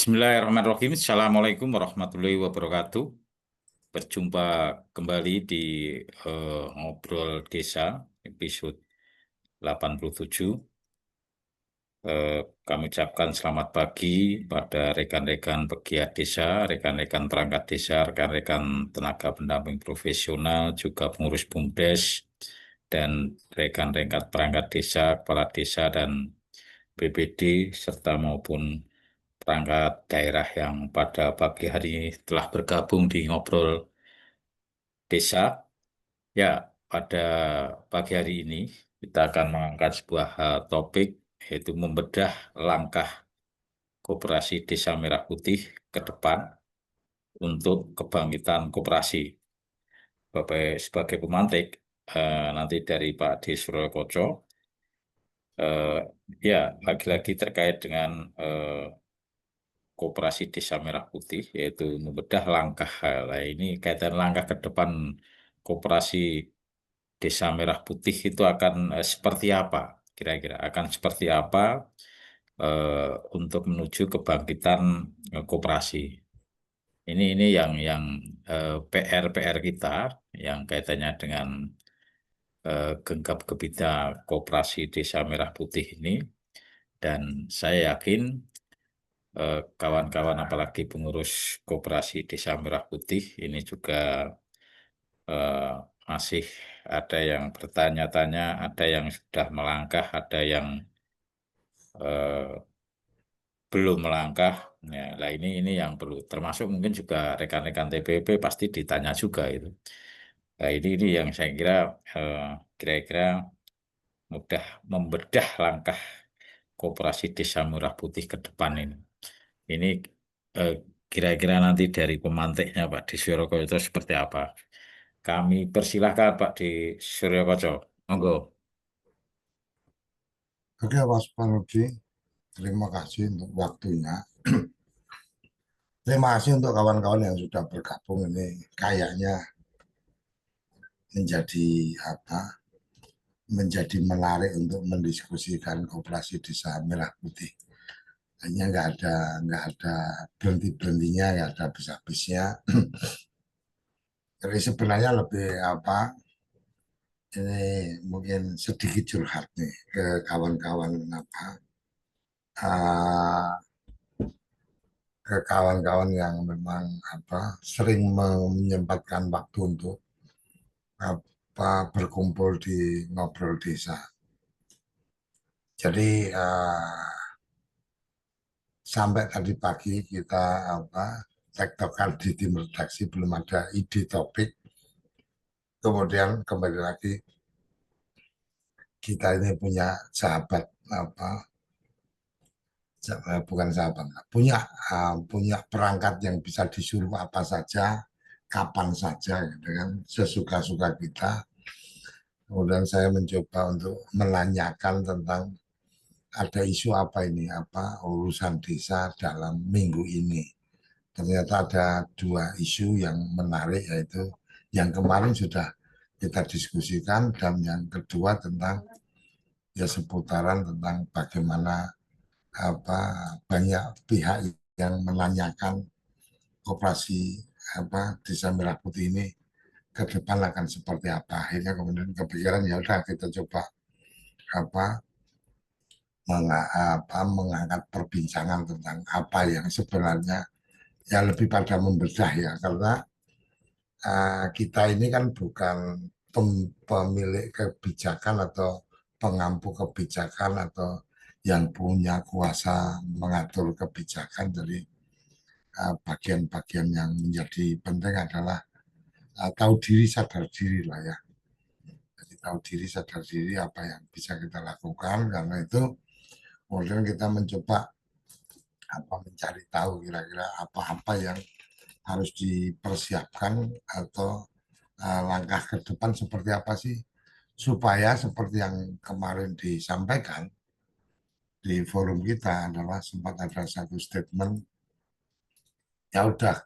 Bismillahirrahmanirrahim. Assalamualaikum warahmatullahi wabarakatuh. Berjumpa kembali di Ngobrol Desa episode 87. Kami ucapkan selamat pagi pada rekan-rekan pegiat desa, rekan-rekan perangkat desa, rekan-rekan tenaga pendamping profesional, juga pengurus BUMDes, dan rekan-rekan perangkat desa, kepala desa, dan BPD, serta maupun perangkat daerah yang pada pagi hari ini telah bergabung di Ngobrol Desa. Ya, pada pagi hari ini kita akan mengangkat sebuah topik, yaitu membedah langkah Koperasi Desa Merah Putih ke depan untuk kebangkitan koperasi. Sebagai pemantik, nanti dari Pak D. Suryokoco, eh, ya, lagi-lagi terkait dengan Koperasi Desa Merah Putih, yaitu membedah langkah. Nah, ini kaitan langkah ke depan Koperasi Desa Merah Putih itu akan seperti apa? Kira-kira akan seperti apa untuk menuju kebangkitan koperasi. Ini yang PR kita yang kaitannya dengan genggam gebita Koperasi Desa Merah Putih ini, dan saya yakin kawan-kawan apalagi pengurus Koperasi Desa Merah Putih ini juga eh, masih ada yang bertanya-tanya, ada yang sudah melangkah, ada yang eh, belum melangkah. Ya, lah ini yang perlu, termasuk mungkin juga rekan-rekan TPP pasti ditanya juga itu. Nah, ini yang saya kira eh, kira-kira mudah membedah langkah Koperasi Desa Merah Putih ke depan ini. Ini eh, kira-kira nanti dari pemantiknya Pak di Suryokoco itu seperti apa? Kami persilahkan Pak di Suryokoco. Monggo. Oke, Mas Panudi, terima kasih untuk waktunya. Terima kasih untuk kawan-kawan yang sudah bergabung ini. Kayaknya menjadi apa? Menjadi menarik untuk mendiskusikan Koperasi Desa Merah Putih. Hanya nggak ada berhenti-berhentinya, nggak ada habis-habisnya. Jadi sebenarnya lebih apa? Ini mungkin sedikit curhat nih ke kawan-kawan apa? ah, ke kawan-kawan yang memang apa sering menyempatkan waktu untuk apa berkumpul di ngobrol desa. Jadi sampai tadi pagi kita apa tektokan di tim redaksi belum ada ide topik. Kemudian kembali lagi kita ini punya sahabat apa bukan sahabat punya perangkat yang bisa disuruh apa saja kapan saja gitu kan sesuka-suka kita. Kemudian saya mencoba untuk menanyakan tentang ada isu apa ini, apa urusan desa dalam minggu ini. Ternyata ada dua isu yang menarik, yaitu yang kemarin sudah kita diskusikan dan yang kedua tentang ya seputaran tentang bagaimana apa banyak pihak yang menanyakan operasi apa Desa Merah Putih ini ke depan akan seperti apa. Akhirnya kemudian kepikiran ya udah kita coba apa mengangkat perbincangan tentang apa yang sebenarnya ya lebih pada membedah ya karena kita ini kan bukan pemilik kebijakan atau pengampu kebijakan atau yang punya kuasa mengatur kebijakan. Jadi bagian-bagian yang menjadi penting adalah tahu diri sadar diri lah ya. Jadi tahu diri sadar diri apa yang bisa kita lakukan karena itu kemudian kita mencoba apa mencari tahu kira-kira apa-apa yang harus dipersiapkan atau langkah ke depan seperti apa sih supaya seperti yang kemarin disampaikan di forum kita adalah sempat ada satu statement ya udah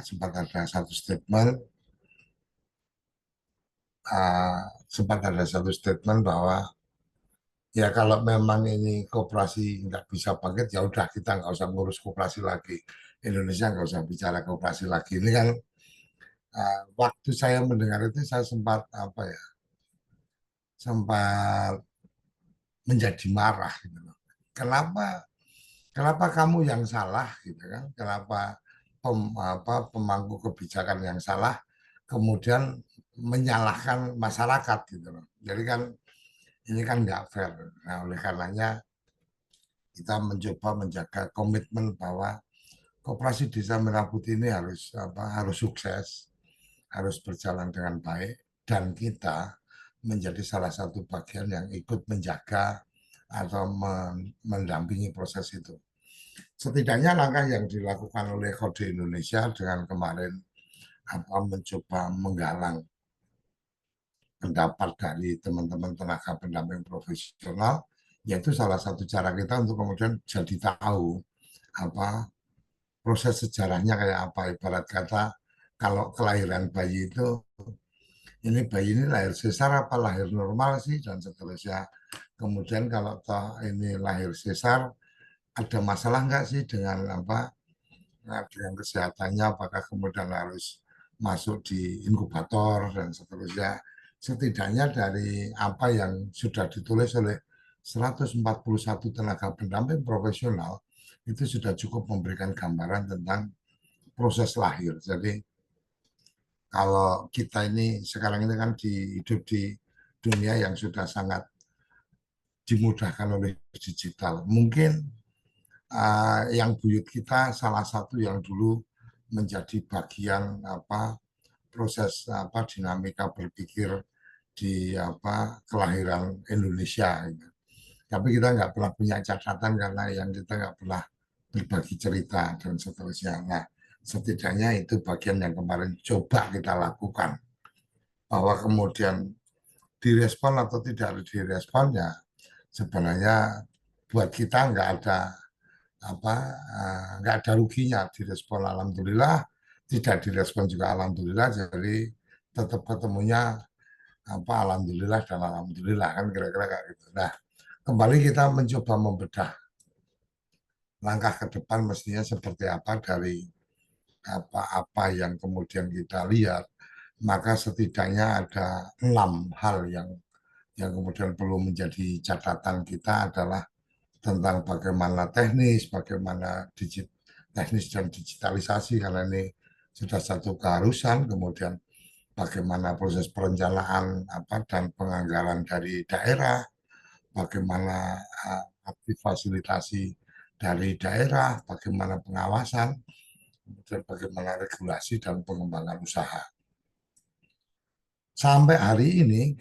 sempat ada satu statement uh, sempat ada satu statement bahwa Ya kalau memang ini koperasi nggak bisa bangkit, ya udah kita nggak usah ngurus koperasi lagi. Indonesia nggak usah bicara koperasi lagi. Ini kan waktu saya mendengar itu saya sempat apa ya, sempat menjadi marah gitu loh. Kenapa kenapa kamu yang salah gitu kan? Kenapa pemangku kebijakan yang salah kemudian menyalahkan masyarakat gitu loh. Jadi kan ini kan nggak fair. Nah, oleh karenanya kita mencoba menjaga komitmen bahwa Koperasi Desa Merah Putih ini harus sukses, harus berjalan dengan baik, dan kita menjadi salah satu bagian yang ikut menjaga atau mendampingi proses itu. Setidaknya langkah yang dilakukan oleh Kode Indonesia dengan kemarin mencoba menggalang pendapat dari teman-teman tenaga pendamping profesional, yaitu salah satu cara kita untuk kemudian jadi tahu apa proses sejarahnya kayak apa. Ibarat kata kalau kelahiran bayi itu, ini bayi ini lahir sesar apa lahir normal sih dan seterusnya. Kemudian kalau toh ini lahir sesar, ada masalah nggak sih dengan dengan kesehatannya, apakah kemudian harus masuk di inkubator dan seterusnya. Setidaknya dari apa yang sudah ditulis oleh 141 tenaga pendamping profesional, itu sudah cukup memberikan gambaran tentang proses lahir. Jadi kalau kita ini sekarang ini kan hidup di dunia yang sudah sangat dimudahkan oleh digital. Mungkin yang buyut kita salah satu yang dulu menjadi bagian proses dinamika berpikir di kelahiran Indonesia. Gitu. Tapi kita nggak pernah punya catatan karena yang kita nggak pernah berbagi cerita dan seterusnya. Nah, setidaknya itu bagian yang kemarin coba kita lakukan. Bahwa kemudian direspon atau tidak direspon ya sebenarnya buat kita nggak ada ruginya. Direspon alhamdulillah, tidak direspon juga alhamdulillah. Jadi tetap ketemunya alhamdulillah dan alhamdulillah kan kira-kira kayak gitu. Nah, kembali kita mencoba membedah langkah ke depan mestinya seperti apa dari apa-apa yang kemudian kita lihat, maka setidaknya ada 6 hal yang kemudian perlu menjadi catatan kita adalah tentang bagaimana teknis, bagaimana teknis dan digitalisasi karena ini sudah satu keharusan, kemudian bagaimana proses perencanaan dan penganggaran dari daerah, bagaimana aktif fasilitasi dari daerah, bagaimana pengawasan, kemudian bagaimana regulasi dan pengembangan usaha. Sampai hari ini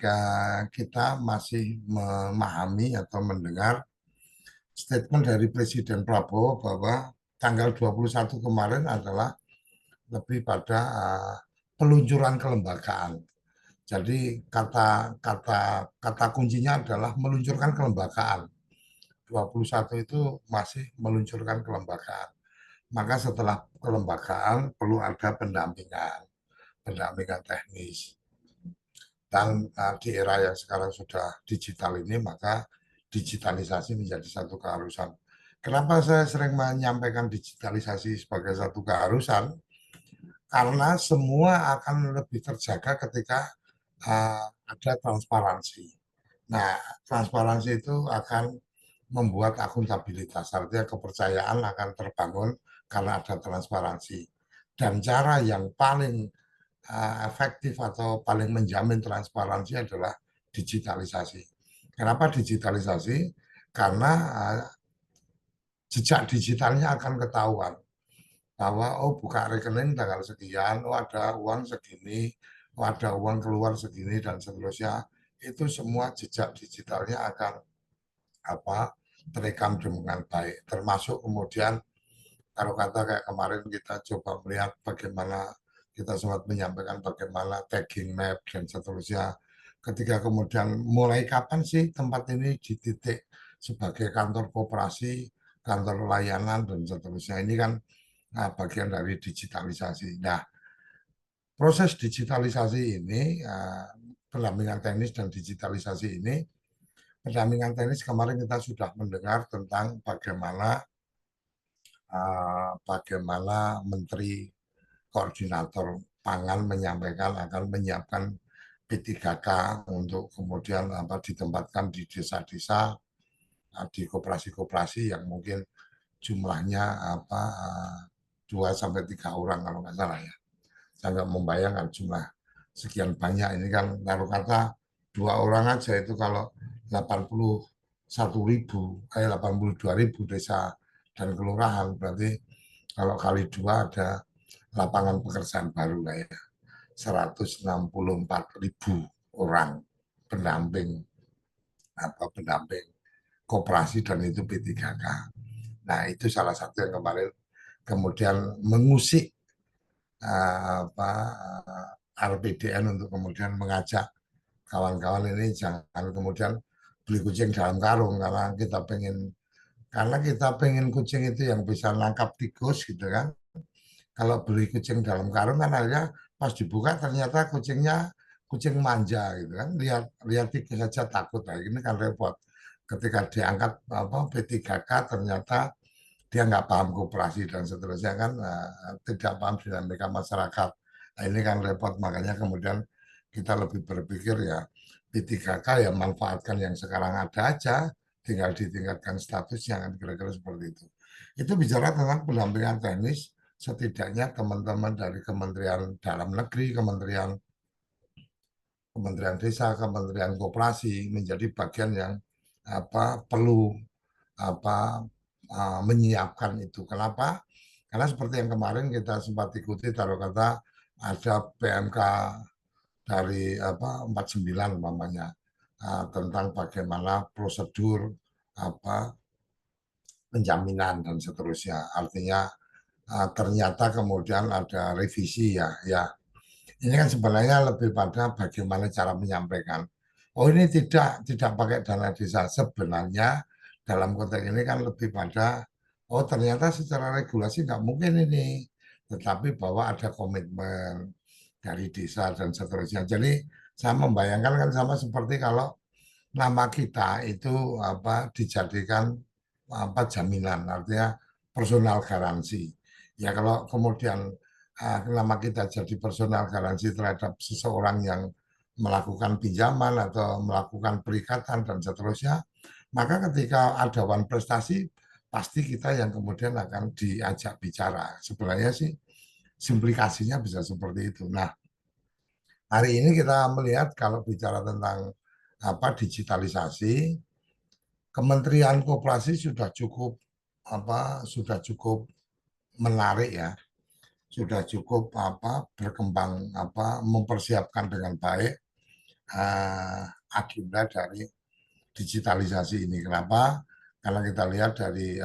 kita masih memahami atau mendengar statement dari Presiden Prabowo bahwa tanggal 21 kemarin adalah lebih pada peluncuran kelembagaan. Jadi kata kuncinya adalah meluncurkan kelembagaan. 21 itu masih meluncurkan kelembagaan. Maka setelah kelembagaan perlu ada pendampingan teknis. Dan di era yang sekarang sudah digital ini, maka digitalisasi menjadi satu keharusan. Kenapa saya sering menyampaikan digitalisasi sebagai satu keharusan? Karena semua akan lebih terjaga ketika ada transparansi. Nah, transparansi itu akan membuat akuntabilitas, artinya kepercayaan akan terbangun karena ada transparansi. Dan cara yang paling efektif atau paling menjamin transparansi adalah digitalisasi. Kenapa digitalisasi? Karena jejak digitalnya akan ketahuan bahwa buka rekening tanggal sekian, ada uang segini, ada uang keluar segini dan seterusnya. Itu semua jejak digitalnya akan terekam dengan baik. Termasuk kemudian kalau kata kayak kemarin kita coba melihat bagaimana kita sempat menyampaikan bagaimana tagging map dan seterusnya. Ketika kemudian mulai kapan sih tempat ini dititik sebagai kantor koperasi, kantor layanan dan seterusnya. Ini kan bagian dari digitalisasi. Nah, proses digitalisasi ini, pendampingan teknis dan digitalisasi ini pendampingan teknis kemarin kita sudah mendengar tentang bagaimana Menteri Koordinator Pangan menyampaikan akan menyiapkan P3K untuk kemudian ditempatkan di desa-desa, di koperasi-koperasi yang mungkin jumlahnya 2 sampai 3 orang kalau nggak salah ya. Saya nggak membayangkan jumlah sekian banyak ini kan, taruh kata 2 orang aja itu kalau 82.000 desa dan kelurahan, berarti kalau kali 2 ada lapangan pekerjaan baru lah ya, 164.000 orang pendamping pendamping koperasi, dan itu P3K. Nah, itu salah satu yang kemarin kemudian mengusik RPDN untuk kemudian mengajak kawan-kawan ini jangan kemudian beli kucing dalam karung, karena kita pengen kucing itu yang bisa nangkap tikus gitu kan. Kalau beli kucing dalam karung kan akhirnya pas dibuka ternyata kucingnya kucing manja gitu kan, lihat tikus saja takut. Nah, ini kan repot ketika diangkat P3K ternyata dia nggak paham koperasi dan seterusnya kan, tidak paham dinamika masyarakat. Nah, ini kan repot, makanya kemudian kita lebih berpikir ya P3K ya manfaatkan yang sekarang ada aja, tinggal ditingkatkan statusnya kan, kira-kira seperti itu. Itu bicara tentang pendampingan teknis, setidaknya teman-teman dari Kementerian Dalam Negeri, Kementerian Desa, Kementerian Koperasi menjadi bagian yang perlu menyiapkan itu. Kenapa? Karena seperti yang kemarin kita sempat ikuti, taruh kata ada PMK dari 49 umpamanya, tentang bagaimana prosedur penjaminan dan seterusnya. Artinya ternyata kemudian ada revisi ya. Ini kan sebenarnya lebih pada bagaimana cara menyampaikan. Oh, ini tidak pakai dana desa. Sebenarnya dalam konteks ini kan lebih pada ternyata secara regulasi nggak mungkin ini, tetapi bahwa ada komitmen dari desa dan seterusnya. Jadi saya membayangkan kan sama seperti kalau nama kita itu dijadikan jaminan, artinya personal garansi. Ya kalau kemudian nama kita jadi personal garansi terhadap seseorang yang melakukan pinjaman atau melakukan perikatan dan seterusnya, maka ketika ada wan prestasi pasti kita yang kemudian akan diajak bicara. Sebenarnya sih simplikasinya bisa seperti itu. Nah, hari ini kita melihat kalau bicara tentang digitalisasi, Kementerian Koperasi sudah cukup menarik ya, sudah cukup berkembang mempersiapkan dengan baik agenda dari digitalisasi ini. Kenapa? Karena kita lihat dari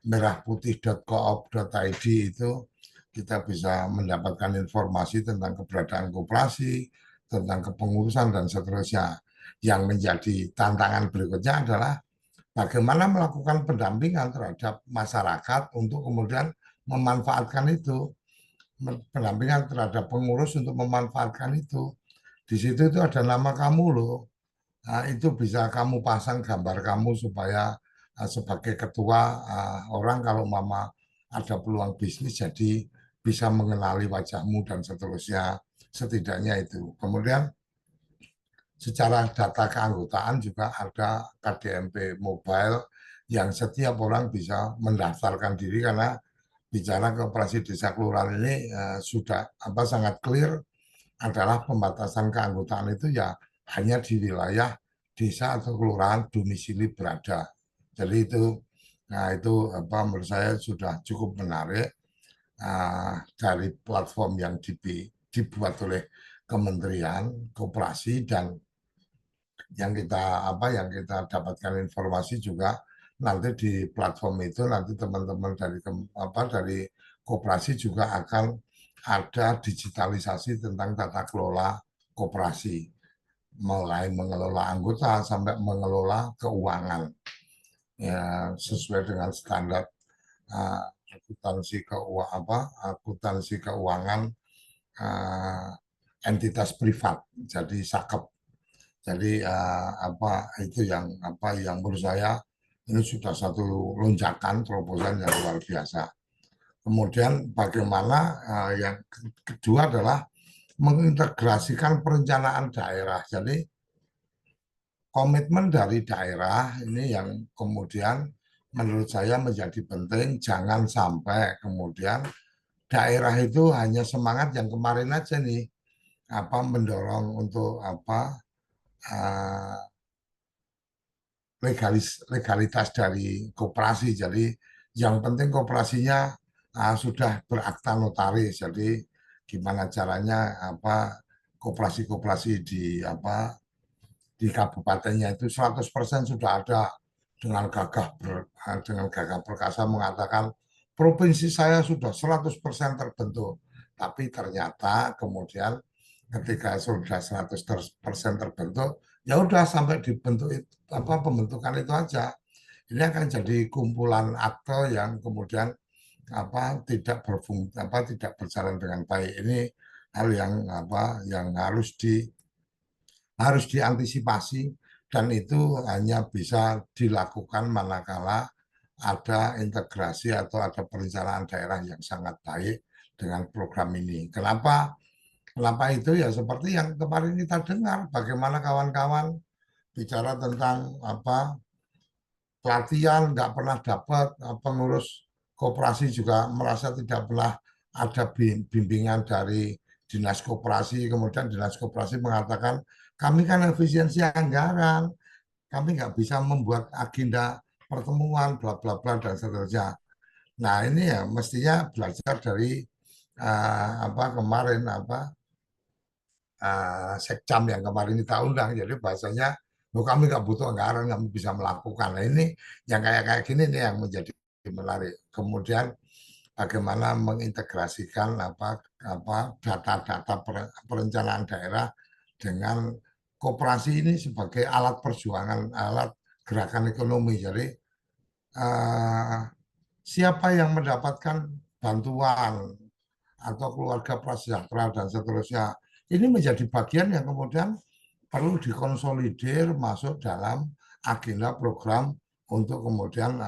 merahputih.coop.id itu kita bisa mendapatkan informasi tentang keberadaan koperasi, tentang kepengurusan dan seterusnya. Yang menjadi tantangan berikutnya adalah bagaimana melakukan pendampingan terhadap masyarakat untuk kemudian memanfaatkan itu, pendampingan terhadap pengurus untuk memanfaatkan itu. Di situ itu ada nama kamu loh. Nah, itu bisa kamu pasang gambar kamu supaya sebagai ketua orang kalau mama ada peluang bisnis jadi bisa mengenali wajahmu dan seterusnya. Setidaknya itu. Kemudian secara data keanggotaan juga ada KDMP Mobile yang setiap orang bisa mendaftarkan diri, karena bicara koperasi desa kelurahan ini sudah sangat clear adalah pembatasan keanggotaan itu ya hanya di wilayah desa atau kelurahan domisili berada. Jadi itu, menurut saya sudah cukup menarik dari platform yang dibuat oleh Kementerian Koperasi, dan yang kita dapatkan informasi juga nanti di platform itu nanti teman-teman dari koperasi juga akan ada digitalisasi tentang tata kelola koperasi, mulai mengelola anggota sampai mengelola keuangan ya sesuai dengan standar akuntansi keuangan entitas privat, jadi SAKEP. Jadi itu yang menurut saya ini sudah satu lonjakan terobosan yang luar biasa. Kemudian bagaimana yang kedua adalah mengintegrasikan perencanaan daerah. Jadi komitmen dari daerah ini yang kemudian menurut saya menjadi penting. Jangan sampai kemudian daerah itu hanya semangat yang kemarin aja nih, mendorong untuk uh, legalitas dari koperasi. Jadi yang penting koperasinya sudah berakta notaris. Jadi gimana caranya koperasi-koperasi di kabupatennya itu 100% sudah ada, dengan gagah perkasa mengatakan provinsi saya sudah 100% terbentuk. Tapi ternyata kemudian ketika sudah 100% terbentuk, ya udah sampai dibentuk pembentukan itu aja. Ini akan jadi kumpulan akte yang kemudian tidak berjalan dengan baik. Ini hal yang harus diantisipasi, dan itu hanya bisa dilakukan manakala ada integrasi atau ada perencanaan daerah yang sangat baik dengan program ini. Kenapa? Kenapa itu ya seperti yang kemarin kita dengar, bagaimana kawan-kawan bicara tentang pelatihan nggak pernah dapat, pengurus koperasi juga merasa tidak pernah ada bimbingan dari dinas koperasi. Kemudian dinas koperasi mengatakan kami kan efisiensi anggaran, kami nggak bisa membuat agenda pertemuan bla bla bla dan seterusnya. Nah ini ya mestinya belajar dari kemarin sekcam yang kemarin kita undang. Jadi bahasanya, oh, kami nggak butuh anggaran, kami bisa melakukan. Nah ini yang kayak gini nih yang menjadi menarik. Kemudian bagaimana mengintegrasikan data-data perencanaan daerah dengan koperasi ini sebagai alat perjuangan, alat gerakan ekonomi. Jadi siapa yang mendapatkan bantuan atau keluarga prasejahtera dan seterusnya, ini menjadi bagian yang kemudian perlu dikonsolidir masuk dalam agenda program untuk kemudian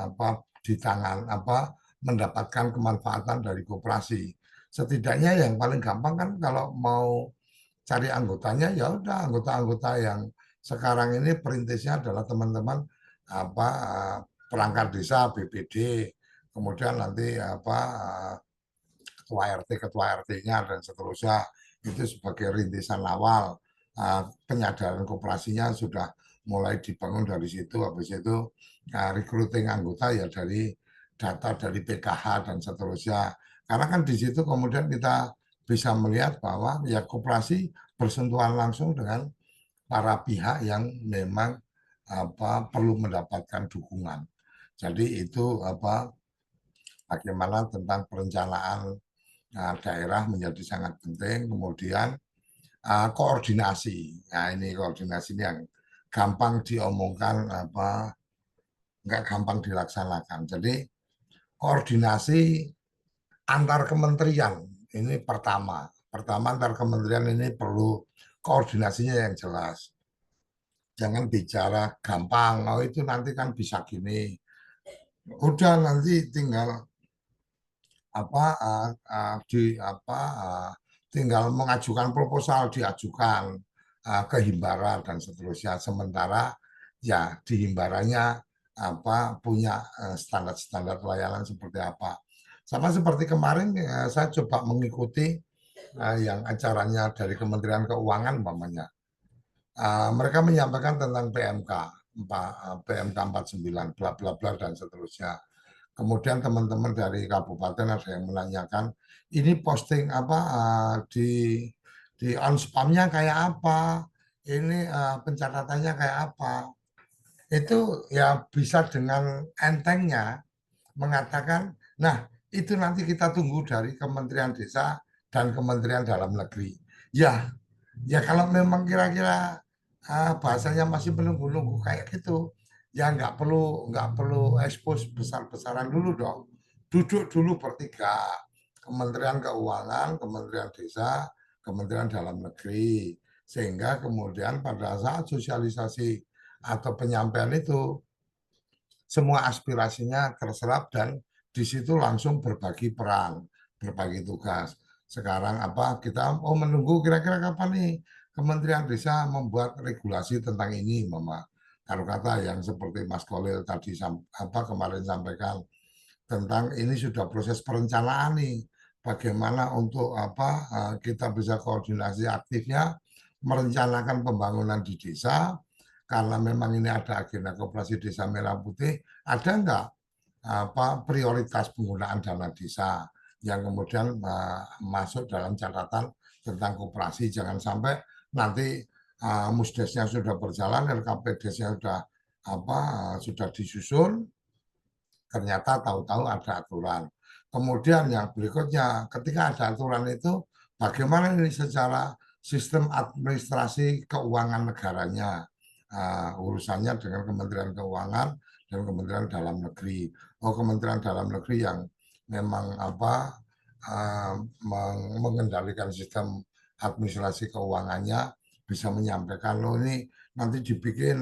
mendapatkan kemanfaatan dari koperasi. Setidaknya yang paling gampang kan kalau mau cari anggotanya, ya udah anggota-anggota yang sekarang ini perintisnya adalah teman-teman apa perangkat desa, BPD, kemudian nanti ketua RT-nya dan seterusnya, itu sebagai rintisan awal. Penyadaran koperasinya sudah mulai dibangun dari situ. Habis itu recruiting anggota ya dari data dari PKH dan seterusnya. Karena kan di situ kemudian kita bisa melihat bahwa ya koperasi bersentuhan langsung dengan para pihak yang memang perlu mendapatkan dukungan. Jadi itu bagaimana tentang perencanaan daerah menjadi sangat penting. Kemudian koordinasi. Nah ini koordinasi ini yang gampang diomongkan, nggak gampang dilaksanakan. Jadi koordinasi antar kementerian ini pertama. Pertama antar kementerian ini perlu koordinasinya yang jelas. Jangan bicara gampang, oh itu nanti kan bisa gini. Udah nanti tinggal apa tinggal mengajukan proposal, diajukan ke Himbara dan seterusnya. Sementara ya di Himbaranya punya standar-standar pelayanan seperti apa. Sama seperti kemarin saya coba mengikuti yang acaranya dari Kementerian Keuangan umpamanya. Mereka menyampaikan tentang PMK, PMK 49, bla bla bla dan seterusnya. Kemudian teman-teman dari kabupaten ada yang menanyakan, ini posting di on spamnya kayak apa, ini pencatatannya kayak apa. Itu ya bisa dengan entengnya mengatakan, nah itu nanti kita tunggu dari Kementerian Desa dan Kementerian Dalam Negeri. Ya, ya kalau memang kira-kira bahasanya masih menunggu-nunggu kayak gitu, ya nggak perlu ekspos besar-besaran dulu dong. Duduk dulu bertiga, Kementerian Keuangan, Kementerian Desa, Kementerian Dalam Negeri, Sehingga kemudian pada saat sosialisasi atau penyampaian itu, semua aspirasinya terserap dan di situ langsung berbagi peran, berbagi tugas. Sekarang apa kita menunggu kira-kira kapan nih Kementerian Desa membuat regulasi tentang ini, Mama. Kalau kata yang seperti Mas Kolil tadi kemarin sampaikan tentang ini sudah proses perencanaan nih. Bagaimana untuk kita bisa koordinasi aktifnya merencanakan pembangunan di desa karena memang ini ada agenda koperasi desa Merah Putih, ada enggak prioritas penggunaan dana desa yang kemudian masuk dalam catatan tentang koperasi. Jangan sampai nanti musdesnya sudah berjalan, LKPDesnya sudah disusun, ternyata tahu-tahu ada aturan. Kemudian yang berikutnya, ketika ada aturan itu, bagaimana ini secara sistem administrasi keuangan negaranya, urusannya dengan Kementerian Keuangan dan Kementerian Dalam Negeri. Kementerian Dalam Negeri yang memang mengendalikan sistem administrasi keuangannya bisa menyampaikan, loh ini nanti dibikin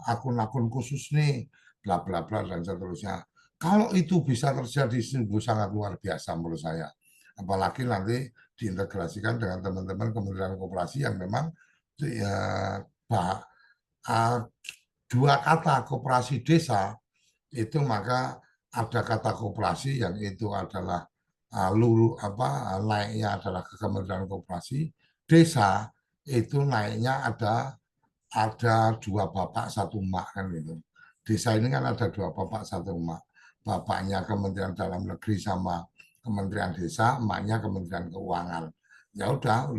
akun-akun khusus nih, bla bla bla dan seterusnya. Kalau itu bisa terjadi sungguh sangat luar biasa menurut saya. Apalagi nanti diintegrasikan dengan teman-teman Kementerian Koperasi yang memang ya, dua kata koperasi desa itu, maka ada kata koperasi yang itu adalah naiknya adalah ke Kementerian Koperasi. Desa itu naiknya ada dua bapak satu emak kan gitu. Desa ini kan ada dua bapak satu emak. Bapaknya Kementerian Dalam Negeri sama Kementerian Desa, emaknya Kementerian Keuangan. Ya udah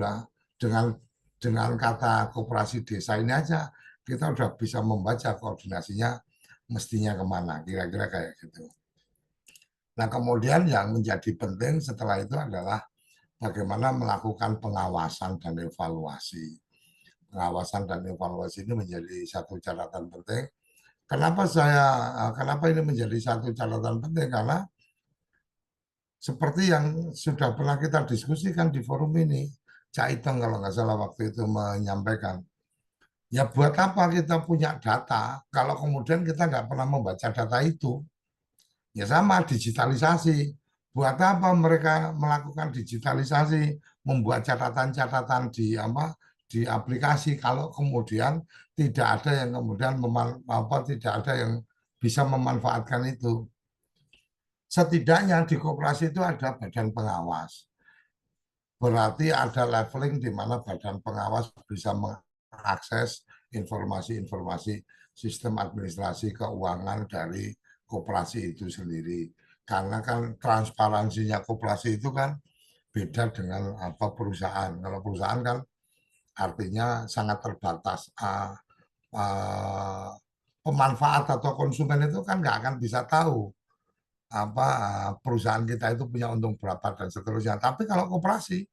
dengan kata koperasi desa ini aja kita udah bisa membaca koordinasinya mestinya kemana, kira-kira kayak gitu. Nah kemudian yang menjadi penting setelah itu adalah bagaimana melakukan pengawasan dan evaluasi. Pengawasan dan evaluasi ini menjadi satu catatan penting. Kenapa ini menjadi satu catatan penting? Karena seperti yang sudah pernah kita diskusikan di forum ini, Cak Iteng kalau nggak salah waktu itu menyampaikan, ya buat apa kita punya data kalau kemudian kita nggak pernah membaca data itu? Ya sama digitalisasi. Buat apa mereka melakukan digitalisasi, membuat catatan-catatan di aplikasi kalau kemudian tidak ada yang kemudian tidak ada yang bisa memanfaatkan itu. Setidaknya di koperasi itu ada badan pengawas. Berarti ada leveling di mana badan pengawas bisa mengakses informasi-informasi sistem administrasi keuangan dari koperasi itu sendiri. Karena kan transparansinya koperasi itu kan beda dengan perusahaan. Kalau perusahaan kan artinya sangat terbatas. Pemanfaat atau konsumen itu kan nggak akan bisa tahu perusahaan kita itu punya untung berapa dan seterusnya. Tapi kalau koperasi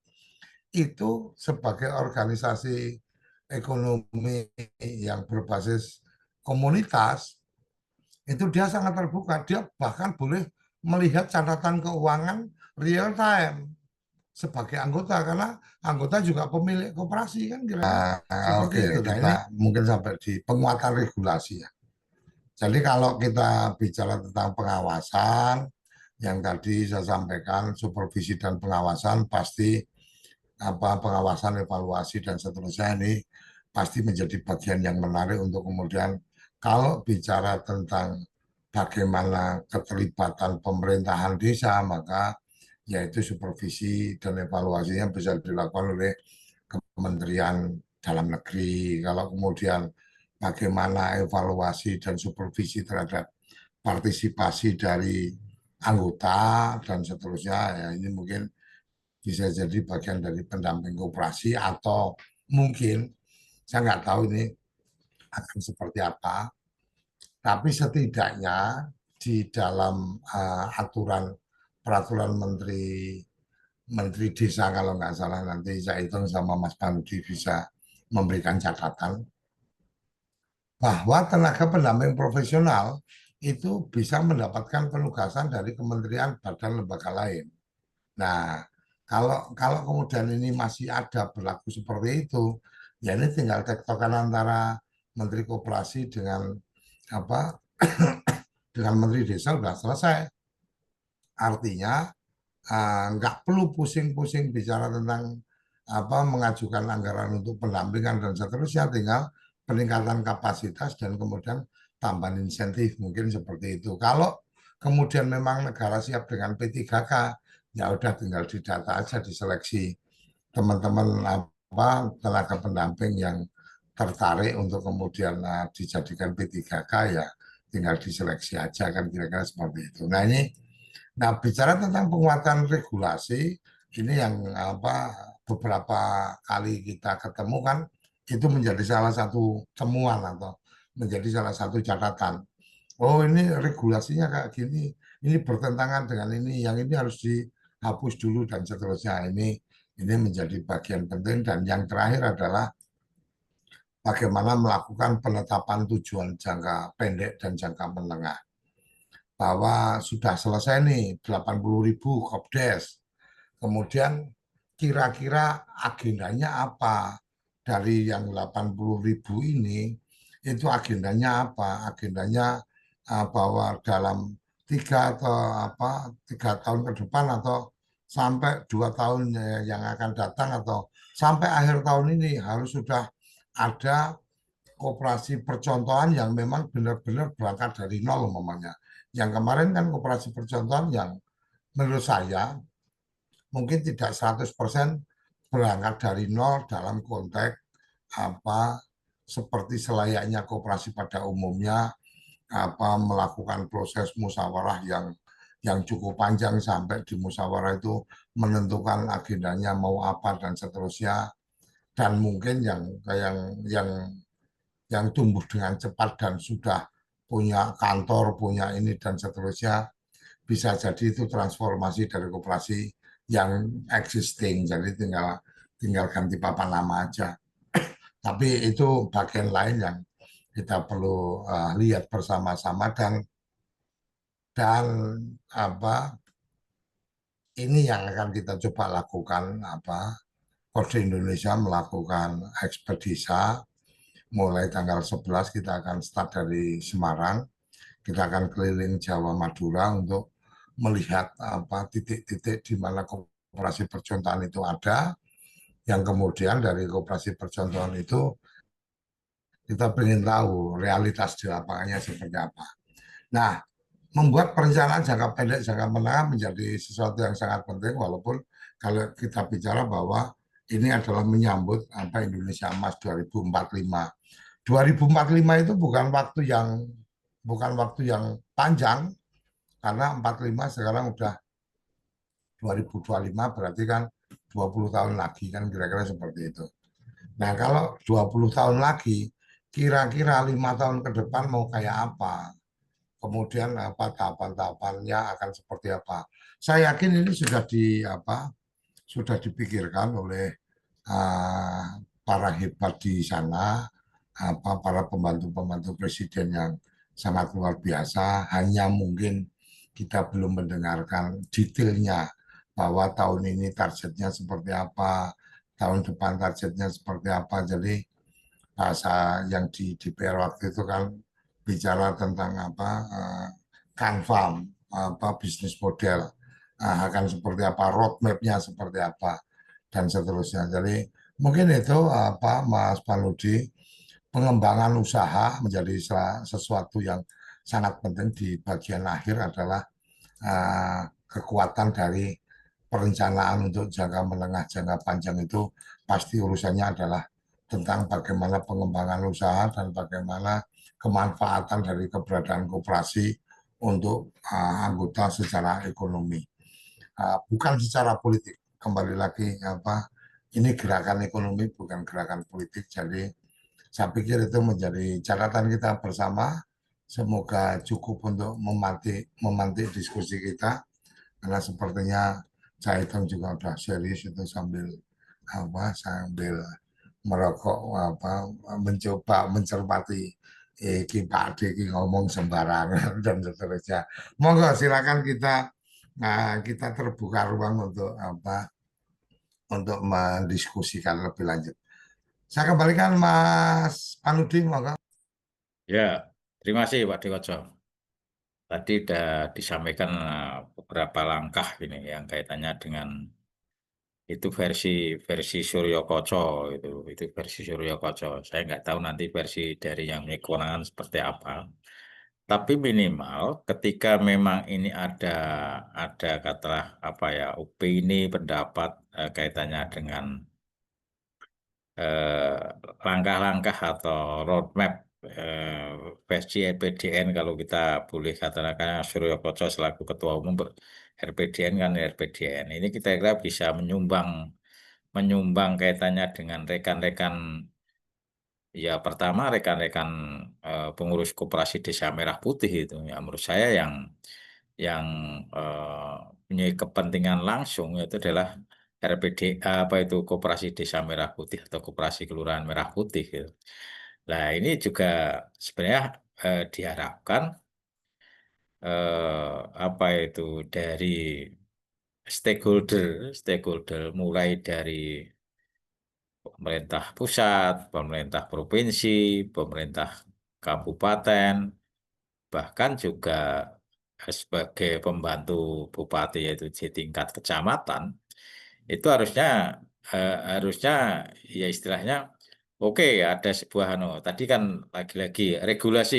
itu sebagai organisasi ekonomi yang berbasis komunitas, itu dia sangat terbuka. Dia bahkan boleh melihat catatan keuangan real time sebagai anggota, karena anggota juga pemilik koperasi kan kira-kira seperti itu. Nah, ini mungkin sampai di penguatan regulasi ya. Jadi kalau kita bicara tentang pengawasan, yang tadi saya sampaikan supervisi dan pengawasan pasti pengawasan, evaluasi dan seterusnya ini pasti menjadi bagian yang menarik untuk kemudian kalau bicara tentang bagaimana keterlibatan pemerintahan desa, maka yaitu supervisi dan evaluasinya bisa dilakukan oleh Kementerian Dalam Negeri. Kalau kemudian bagaimana evaluasi dan supervisi terhadap partisipasi dari anggota dan seterusnya, ya ini mungkin bisa jadi bagian dari pendamping koperasi atau mungkin saya nggak tahu ini akan seperti apa, tapi setidaknya di dalam aturan peraturan Menteri Desa kalau nggak salah, nanti saya hitung sama Mas Pandi bisa memberikan catatan bahwa tenaga pendamping profesional itu bisa mendapatkan penugasan dari kementerian badan lembaga lain. Nah, kalau kemudian ini masih ada berlaku seperti itu, Ya ini tinggal tektokan antara Menteri Koperasi dengan apa dengan Menteri Desa sudah selesai. Artinya nggak perlu pusing-pusing bicara tentang apa mengajukan anggaran untuk pendampingan dan seterusnya, tinggal peningkatan kapasitas dan kemudian tambahan insentif mungkin seperti itu. Kalau kemudian memang negara siap dengan P3K, ya udah tinggal didata aja, diseleksi teman-teman apa tenaga pendamping yang tertarik untuk kemudian dijadikan P3K, ya tinggal diseleksi aja kan, kira-kira seperti itu. Nah, bicara tentang penguatan regulasi, ini yang apa beberapa kali kita ketemu kan, itu menjadi salah satu temuan atau menjadi salah satu catatan. Oh, ini regulasinya kayak gini, ini bertentangan dengan ini, yang ini harus dihapus dulu dan seterusnya. Ini menjadi bagian penting, dan yang terakhir adalah bagaimana melakukan penetapan tujuan jangka pendek dan jangka menengah, bahwa sudah selesai nih 80.000 Kopdes. Kemudian kira-kira agendanya apa dari yang 80.000 ini, itu agendanya apa? Agendanya bahwa dalam 3 tahun ke depan, atau sampai 2 tahun yang akan datang, atau sampai akhir tahun ini harus sudah ada koperasi percontohan yang memang benar-benar berangkat dari nol umpamanya. Yang kemarin kan koperasi percontohan yang menurut saya mungkin tidak 100% berangkat dari nol dalam konteks apa seperti selayaknya koperasi pada umumnya, apa melakukan proses musyawarah yang cukup panjang sampai di musyawarah itu menentukan agendanya mau apa dan seterusnya, dan mungkin yang tumbuh dengan cepat dan sudah punya kantor, punya ini dan seterusnya, bisa jadi itu transformasi dari koperasi yang existing, jadi tinggal tinggal ganti papan nama aja. Tapi itu bagian lain yang kita perlu lihat bersama-sama, dan apa ini yang akan kita coba lakukan, apa Kode Indonesia melakukan ekspedisi mulai tanggal 11, kita akan start dari Semarang, kita akan keliling Jawa Madura untuk melihat apa titik-titik di mana koperasi percontohan itu ada, yang kemudian dari koperasi percontohan itu kita ingin tahu realitas di lapangannya seperti apa. Nah, membuat perencanaan jangka pendek, jangka menengah menjadi sesuatu yang sangat penting, walaupun kalau kita bicara bahwa ini adalah menyambut apa Indonesia Emas 2045. 2045 itu bukan waktu yang panjang, karena 45 sekarang udah 2025, berarti kan 20 tahun lagi kan, kira-kira seperti itu. Nah, kalau 20 tahun lagi, kira-kira 5 tahun ke depan mau kayak apa? Kemudian apa tahapan-tahapannya akan seperti apa? Saya yakin ini sudah dipikirkan oleh para hebat di sana, para pembantu-pembantu presiden yang sangat luar biasa. Hanya mungkin kita belum mendengarkan detailnya, bahwa tahun ini targetnya seperti apa, tahun depan targetnya seperti apa. Jadi bahasa yang di DPR waktu itu kan bicara tentang apa kanvam, apa bisnis model, akan seperti apa, roadmap-nya seperti apa dan seterusnya. Jadi mungkin itu apa Mas Paludi, pengembangan usaha menjadi sesuatu yang sangat penting di bagian akhir adalah kekuatan dari perencanaan untuk jangka menengah, jangka panjang, itu pasti urusannya adalah tentang bagaimana pengembangan usaha dan bagaimana kemanfaatan dari keberadaan koperasi untuk anggota secara ekonomi, bukan secara politik. Kembali lagi apa ini gerakan ekonomi bukan gerakan politik, jadi saya pikir itu menjadi catatan kita bersama. Semoga cukup untuk memantik diskusi kita, karena sepertinya saya hitung juga udah serius itu, sambil merokok, apa mencoba mencermati Pak Ade ngomong sembarangan dan seterusnya. Monggo silakan kita terbuka ruang untuk mendiskusikan lebih lanjut. Saya kembalikan Mas Panudi, monggo. Ya, terima kasih Pak Dekoco. Tadi sudah disampaikan beberapa langkah ini yang kaitannya dengan itu versi Suryo Koco itu versi Suryo Koco. Saya nggak tahu nanti versi dari yang punya kewenangan seperti apa. Tapi minimal ketika memang ini ada katalah apa ya opini pendapat kaitannya dengan eh, langkah-langkah atau roadmap eh, versi RPDN kalau kita boleh katakan Suryo Koco selaku Ketua Umum RPDN kan RPDN ini kita kira bisa menyumbang menyumbang kaitannya dengan rekan-rekan ya pertama rekan-rekan pengurus Koperasi Desa Merah Putih itu ya menurut saya yang punya kepentingan langsung itu adalah RPD apa itu Koperasi Desa Merah Putih atau Koperasi Kelurahan Merah Putih gitu. Nah ini juga sebenarnya diharapkan apa itu dari stakeholder mulai dari pemerintah pusat, pemerintah provinsi, pemerintah kabupaten, bahkan juga sebagai pembantu bupati yaitu di tingkat kecamatan, itu harusnya ya istilahnya oke ada sebuah tadi kan lagi-lagi regulasi.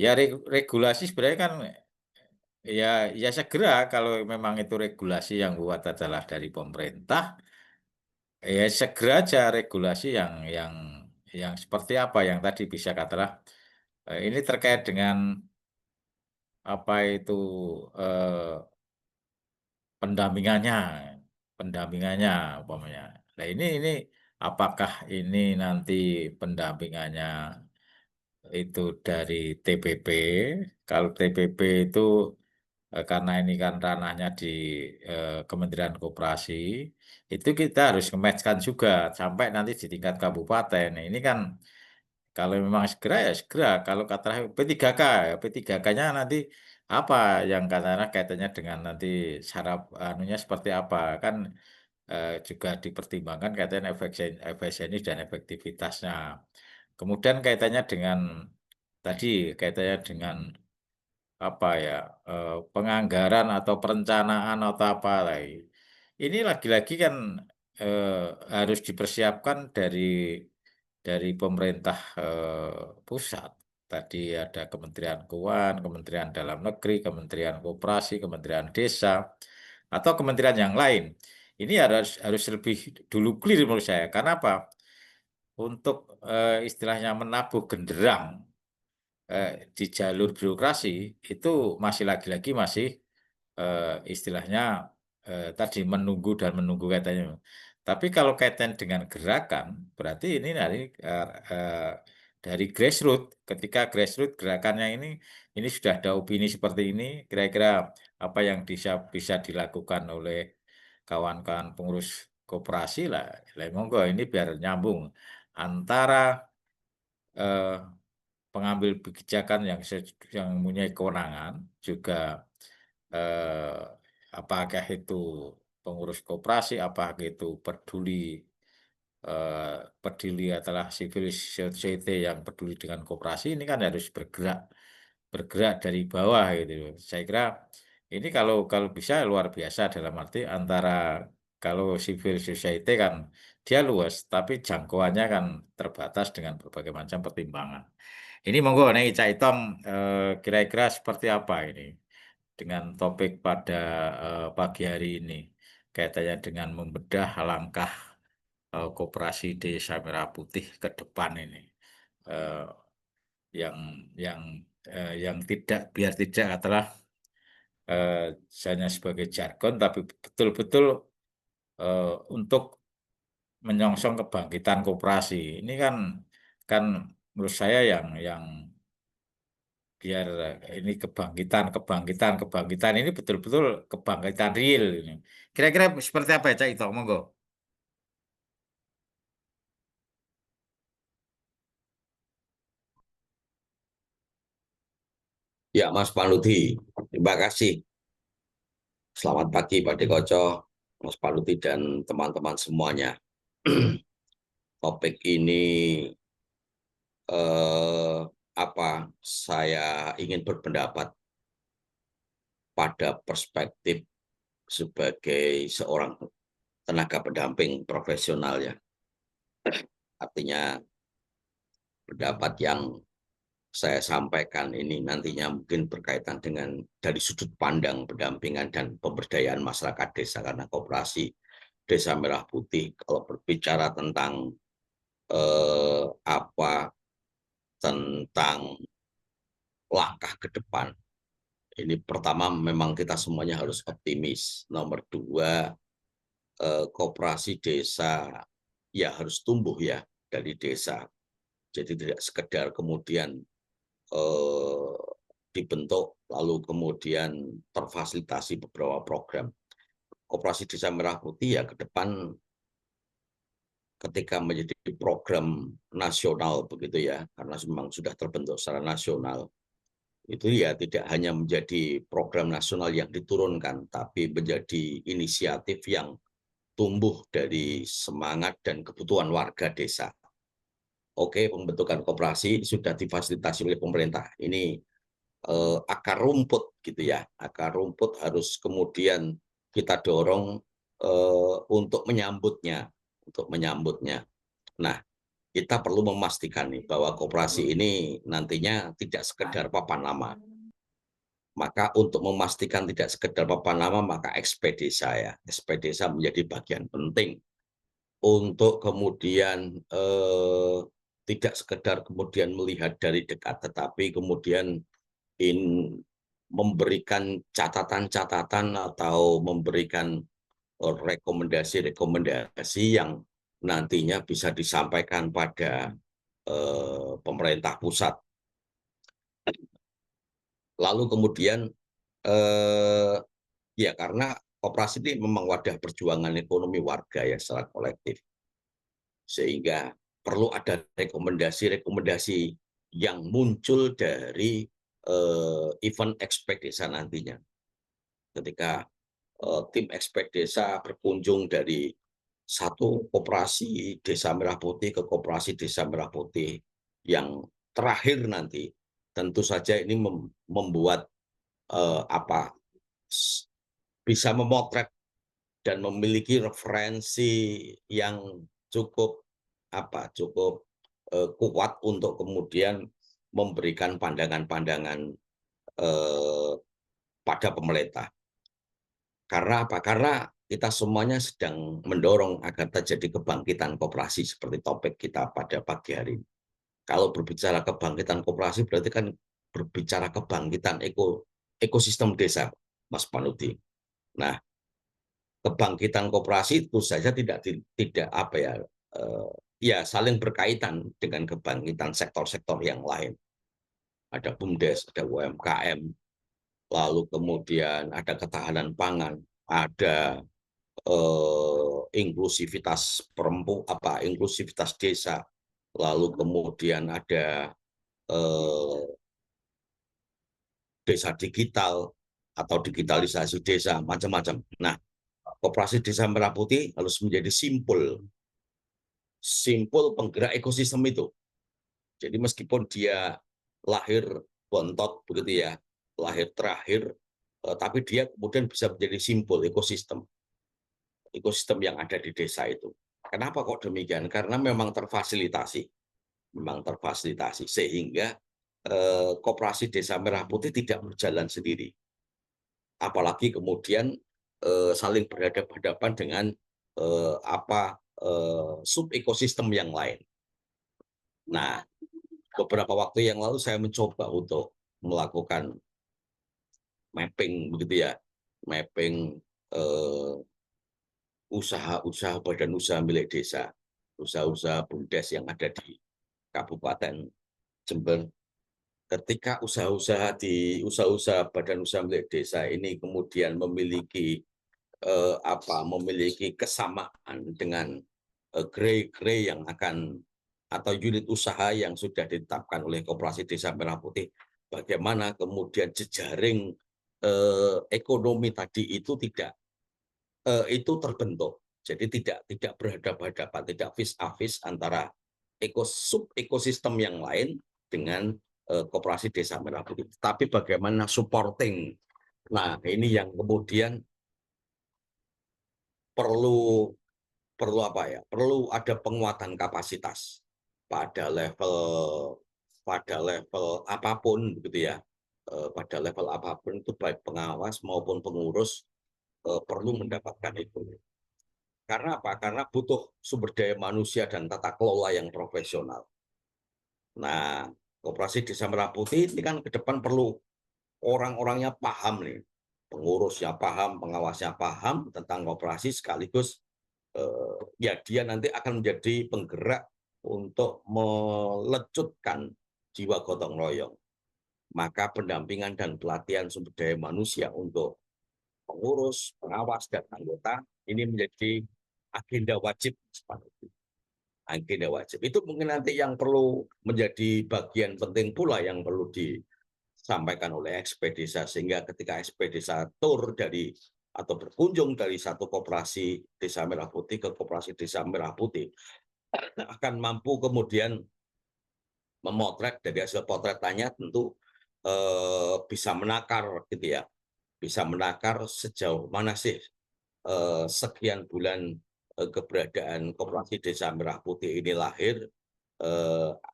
Ya regulasi sebenarnya kan ya ya segera kalau memang itu regulasi yang buat adalah dari pemerintah. Ya segera aja regulasi yang seperti apa yang tadi bisa katalah ini terkait dengan apa itu eh, pendampingannya, pendampingannya umpamanya. Nah ini apakah ini nanti pendampingannya itu dari TPP? Kalau TPP itu karena ini kan ranahnya di Kementerian Koperasi, itu kita harus nge-match-kan juga sampai nanti di tingkat kabupaten. Nah, ini kan kalau memang segera ya segera. Kalau kata P3K, ya P3K-nya nanti apa yang katanya kaitannya dengan nanti syarat anunya seperti apa kan juga dipertimbangkan kaitannya efisiensi dan efektivitasnya. Kemudian kaitannya dengan tadi kaitannya dengan apa ya penganggaran atau perencanaan atau apa lagi. Ini lagi-lagi kan eh, harus dipersiapkan dari pemerintah pusat. Tadi ada Kementerian Keuangan, Kementerian Dalam Negeri, Kementerian Koperasi, Kementerian Desa, atau kementerian yang lain. Ini harus lebih dulu clear menurut saya. Karena apa? Untuk istilahnya menabuh genderang di jalur birokrasi itu masih lagi-lagi masih istilahnya tadi menunggu dan menunggu katanya. Tapi kalau kaitan dengan gerakan, berarti ini eh, dari grassroots. Ketika grassroots gerakannya ini sudah ada opini seperti ini, kira-kira apa yang bisa dilakukan oleh kawan-kawan pengurus koperasi lah. Lah, monggo ini biar nyambung antara eh, pengambil kebijakan yang mempunyai kewenangan juga eh, apakah itu pengurus koperasi, apakah itu peduli adalah civil society yang peduli dengan koperasi ini kan harus bergerak dari bawah gitu. Saya kira ini kalau bisa luar biasa dalam arti antara kalau civil society kan dia luas tapi jangkauannya kan terbatas dengan berbagai macam pertimbangan. Ini monggo nih Cak Itong kira-kira seperti apa ini dengan topik pada pagi hari ini kaitannya dengan membedah langkah Koperasi Desa Merah Putih ke depan ini Eh, yang yang yang tidak biar tidak adalah eh, hanya sebagai jargon tapi betul-betul untuk menyongsong kebangkitan koperasi. Ini kan menurut saya yang biar ini kebangkitan ini betul-betul kebangkitan real ini. Kira-kira seperti apa ya Cak Ito? Monggo. Ya, Mas Paluti, terima kasih. Selamat pagi, Pak Dekoco, Mas Paluti, dan teman-teman semuanya. topik ini saya ingin berpendapat pada perspektif sebagai seorang tenaga pendamping profesional ya. Artinya pendapat yang saya sampaikan ini nantinya mungkin berkaitan dengan dari sudut pandang pendampingan dan pemberdayaan masyarakat desa, karena koperasi Desa Merah Putih kalau berbicara tentang tentang langkah ke depan, ini pertama memang kita semuanya harus optimis. Nomor dua, koperasi desa ya harus tumbuh ya dari desa. Jadi tidak sekedar kemudian dibentuk lalu kemudian terfasilitasi beberapa program. Koperasi Desa Merah Putih ya ke depan ketika menjadi program nasional begitu ya, karena memang sudah terbentuk secara nasional, itu ya tidak hanya menjadi program nasional yang diturunkan, tapi menjadi inisiatif yang tumbuh dari semangat dan kebutuhan warga desa. Oke, pembentukan koperasi sudah difasilitasi oleh pemerintah. Ini akar rumput gitu ya. Akar rumput harus kemudian kita dorong untuk menyambutnya, Nah, kita perlu memastikan nih bahwa koperasi ini nantinya tidak sekedar papan nama. Maka untuk memastikan tidak sekedar papan nama, maka SP Desa ya. SP Desa menjadi bagian penting untuk kemudian tidak sekedar kemudian melihat dari dekat, tetapi kemudian memberikan catatan-catatan atau memberikan rekomendasi-rekomendasi yang nantinya bisa disampaikan pada pemerintah pusat. Lalu kemudian ya karena koperasi ini memang wadah perjuangan ekonomi warga ya secara kolektif, sehingga perlu ada rekomendasi-rekomendasi yang muncul dari event Expek Desa nantinya. Ketika tim Expek Desa berkunjung dari satu koperasi Desa Merah Putih ke koperasi Desa Merah Putih yang terakhir nanti, tentu saja ini membuat bisa memotret dan memiliki referensi yang cukup kuat untuk kemudian memberikan pandangan-pandangan pada pemerintah. Karena apa? Karena kita semuanya sedang mendorong agar terjadi kebangkitan koperasi seperti topik kita pada pagi hari ini. Kalau berbicara kebangkitan koperasi berarti kan berbicara kebangkitan ekosistem desa, Mas Panuti. Nah, kebangkitan koperasi itu saja tidak ya saling berkaitan dengan kebangkitan sektor-sektor yang lain. Ada BUMDes, ada UMKM, lalu kemudian ada ketahanan pangan, ada inklusivitas inklusivitas desa, lalu kemudian ada desa digital atau digitalisasi desa, macam-macam. Nah, koperasi Desa Merah Putih harus menjadi simpul penggerak ekosistem itu. Jadi meskipun dia lahir bontot begitu ya, lahir terakhir, tapi dia kemudian bisa menjadi simpul ekosistem yang ada di desa itu. Kenapa kok demikian? Karena memang terfasilitasi sehingga koperasi Desa Merah Putih tidak berjalan sendiri. Apalagi kemudian saling berhadapan-hadapan dengan sub ekosistem yang lain. Nah, beberapa waktu yang lalu saya mencoba untuk melakukan mapping begitu ya, mapping usaha-usaha badan usaha milik desa, usaha-usaha BUMDes yang ada di Kabupaten Jember. Ketika usaha-usaha badan usaha milik desa ini kemudian memiliki kesamaan dengan grey yang akan atau unit usaha yang sudah ditetapkan oleh Koperasi Desa Merah Putih, bagaimana kemudian jejaring ekonomi tadi itu itu terbentuk Jadi tidak berhadapan-hadapan, tidak vis-a-vis antara ekosistem yang lain dengan koperasi Desa Merah Putih. Tapi bagaimana supporting. Nah, ini yang kemudian perlu apa ya? Perlu ada penguatan kapasitas pada level apapun begitu ya. Pada level apapun itu baik pengawas maupun pengurus perlu mendapatkan itu. Karena apa? Karena butuh sumber daya manusia dan tata kelola yang profesional. Nah, Koperasi Desa Merah Putih ini kan ke depan perlu orang-orangnya paham nih. Pengurusnya paham, pengawasnya paham tentang koperasi sekaligus ya dia nanti akan menjadi penggerak untuk melecutkan jiwa gotong royong. Maka pendampingan dan pelatihan sumber daya manusia untuk pengurus, pengawas, dan anggota ini menjadi agenda wajib. Agenda wajib. Itu mungkin nanti yang perlu menjadi bagian penting pula yang perlu disampaikan oleh ekspedisa, sehingga ketika ekspedisa tur dari atau berkunjung dari satu koperasi Desa Merah Putih ke koperasi Desa Merah Putih akan mampu kemudian memotret, dari hasil potretannya tentu bisa menakar gitu ya, bisa menakar sejauh mana sih sekian bulan keberadaan koperasi Desa Merah Putih ini lahir,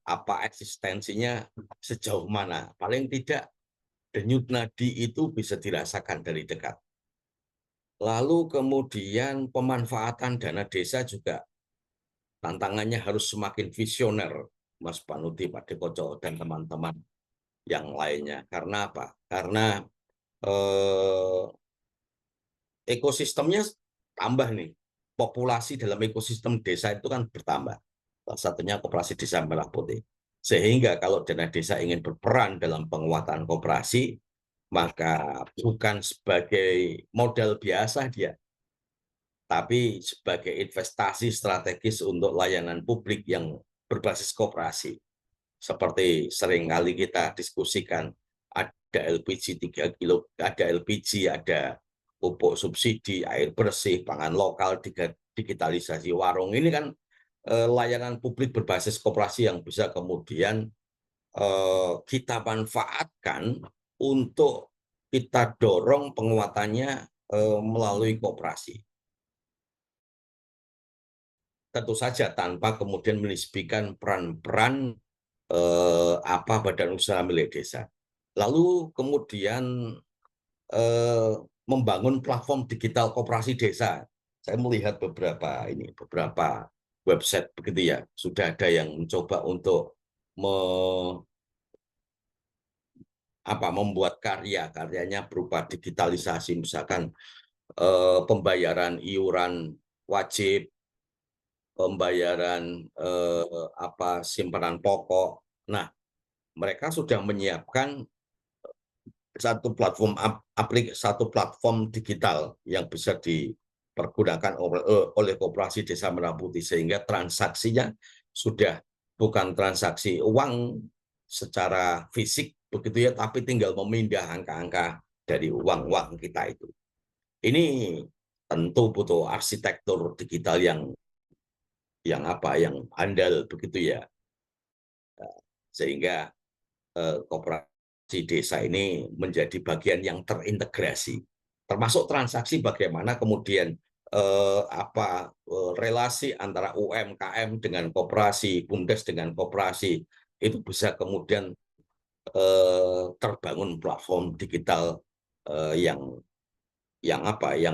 apa eksistensinya sejauh mana, paling tidak denyut nadi itu bisa dirasakan dari dekat. Lalu kemudian pemanfaatan dana desa juga tantangannya harus semakin visioner, Mas Panuti, Pak Dekoco, dan teman-teman yang lainnya. Karena apa? Karena ekosistemnya tambah nih. Populasi dalam ekosistem desa itu kan bertambah. Salah satunya koperasi Desa Merah Putih. Sehingga kalau dana desa ingin berperan dalam penguatan koperasi, maka bukan sebagai modal biasa dia, tapi sebagai investasi strategis untuk layanan publik yang berbasis koperasi. Seperti seringkali kita diskusikan, ada LPG 3 kilo, ada LPG, ada pupuk subsidi, air bersih, pangan lokal, digitalisasi warung. Ini kan layanan publik berbasis koperasi yang bisa kemudian kita manfaatkan untuk kita dorong penguatannya melalui koperasi. Tentu saja tanpa kemudian menisbikan peran-peran badan usaha milik desa. Lalu kemudian membangun platform digital koperasi desa. Saya melihat beberapa website begitu ya, sudah ada yang mencoba untuk membuat karyanya berupa digitalisasi, misalkan pembayaran iuran wajib, pembayaran simpanan pokok. Nah, mereka sudah menyiapkan satu platform digital yang bisa dipergunakan oleh koperasi Desa Merah Putih, sehingga transaksinya sudah bukan transaksi uang secara fisik begitu ya, tapi tinggal memindah angka-angka dari uang kita itu. Ini tentu butuh arsitektur digital yang andal begitu ya, sehingga koperasi desa ini menjadi bagian yang terintegrasi, termasuk transaksi bagaimana kemudian relasi antara UMKM dengan koperasi, BUMDes dengan koperasi itu bisa kemudian terbangun platform digital yang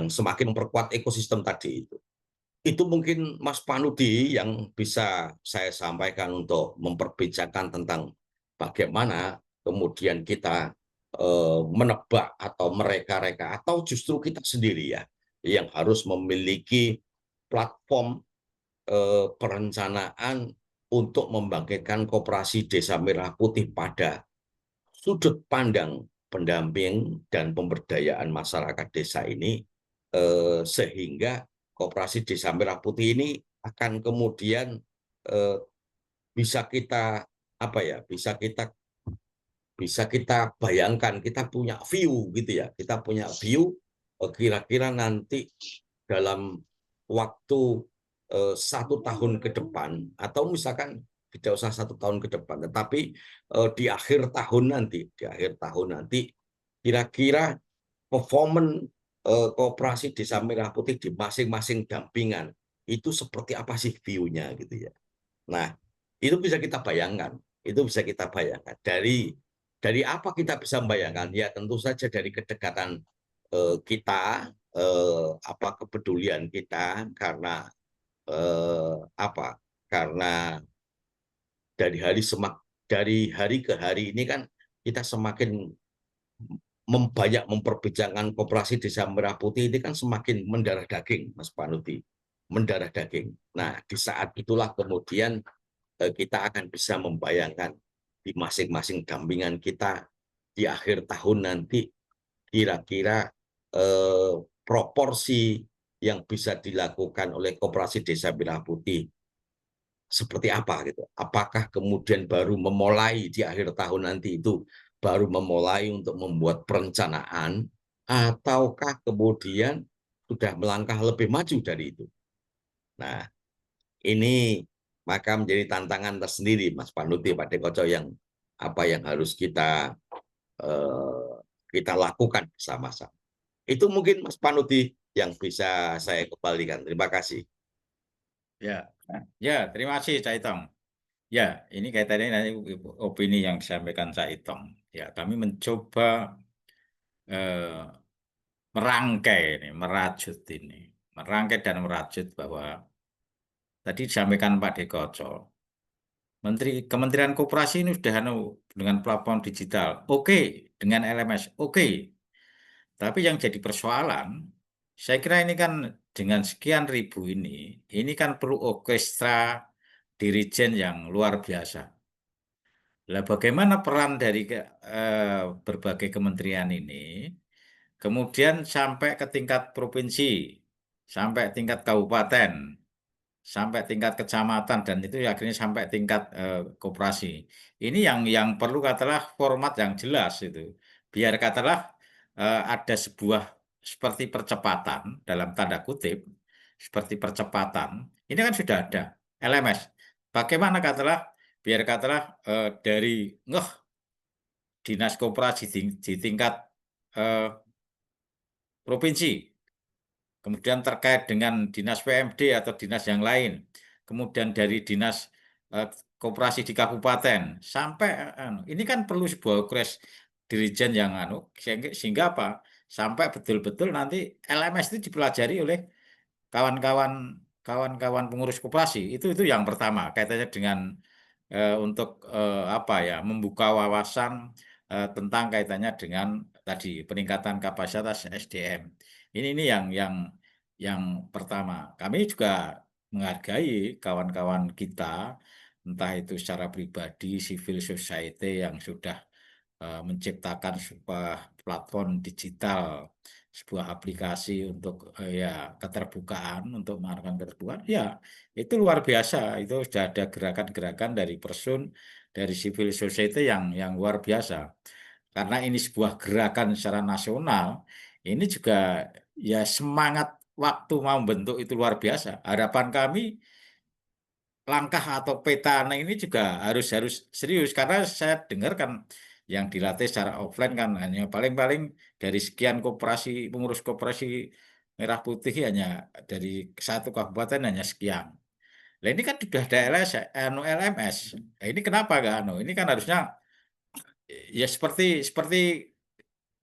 semakin memperkuat ekosistem tadi itu. Itu mungkin Mas Panudi yang bisa saya sampaikan untuk memperbincangkan tentang bagaimana kemudian kita menebak atau mereka-reka, atau justru kita sendiri ya yang harus memiliki platform perencanaan untuk membangkitkan koperasi Desa Merah Putih pada sudut pandang pendamping dan pemberdayaan masyarakat desa ini, sehingga koperasi Desa Merah Putih ini akan kemudian bisa kita bayangkan, kita punya view gitu ya, kita punya view kira-kira nanti dalam waktu 1 tahun ke depan, atau misalkan tidak usah 1 tahun ke depan, tetapi di akhir tahun nanti kira-kira performan Koperasi Desa Merah Putih di masing-masing dampingan itu seperti apa sih view-nya gitu ya. Nah, itu bisa kita bayangkan. Dari apa kita bisa membayangkan? Ya tentu saja dari kedekatan kita, kepedulian kita, karena karena dari hari ke hari ini kan kita semakin memperbincangkan Koperasi Desa Merah Putih ini kan semakin mendarah daging, Mas Panuti, mendarah daging. Nah, di saat itulah kemudian kita akan bisa membayangkan di masing-masing dampingan kita di akhir tahun nanti kira-kira proporsi yang bisa dilakukan oleh Koperasi Desa Merah Putih seperti apa gitu. Apakah kemudian baru memulai di akhir tahun nanti itu baru memulai untuk membuat perencanaan, ataukah kemudian sudah melangkah lebih maju dari itu. Nah, ini maka menjadi tantangan tersendiri, Mas Panuti, Pak Dekoco, yang harus kita lakukan bersama-sama. Itu mungkin Mas Panuti yang bisa saya kembalikan. Terima kasih. Ya, terima kasih Cak Itong. Ya, ini kaitannya nanti opini yang disampaikan Cak Itong. Ya, kami mencoba merangkai dan merajut bahwa tadi disampaikan Pak Dekoco, Kementerian Koperasi ini sudah dengan platform digital, oke, dengan LMS, oke. Tapi yang jadi persoalan, saya kira ini kan dengan sekian ribu ini kan perlu orkestra dirijen yang luar biasa. Lah bagaimana peran dari berbagai kementerian ini, kemudian sampai ke tingkat provinsi, sampai tingkat kabupaten, sampai tingkat kecamatan, dan itu akhirnya sampai tingkat koperasi. Ini yang perlu katalah format yang jelas itu. Biar katalah ada sebuah seperti percepatan dalam tanda kutip, seperti percepatan. Ini kan sudah ada LMS. Bagaimana katalah biar katalah dari dinas koperasi di tingkat provinsi, kemudian terkait dengan dinas PMD atau dinas yang lain, kemudian dari dinas koperasi di kabupaten sampai ini kan perlu sebuah kres dirijen yang sehingga apa? Sampai betul-betul nanti LMS itu dipelajari oleh kawan-kawan pengurus koperasi. Itu yang pertama kaitannya dengan untuk membuka wawasan tentang kaitannya dengan tadi peningkatan kapasitas SDM. Ini yang pertama. Kami juga menghargai kawan-kawan kita, entah itu secara pribadi, civil society yang sudah menciptakan sebuah platform digital, sebuah aplikasi untuk keterbukaan, untuk mengadakan keterbukaan. Ya, itu luar biasa. Itu sudah ada gerakan-gerakan dari Persun, dari civil society yang luar biasa. Karena ini sebuah gerakan secara nasional, ini juga ya semangat waktu mau membentuk itu luar biasa. Harapan kami langkah atau peta ini juga harus serius, karena saya dengar kan yang dilatih secara offline kan hanya paling-paling dari sekian pengurus koperasi Merah Putih hanya dari satu kabupaten hanya sekian. Nah ini kan sudah ada LMS. Nah, ini kenapa enggak Ini kan harusnya ya seperti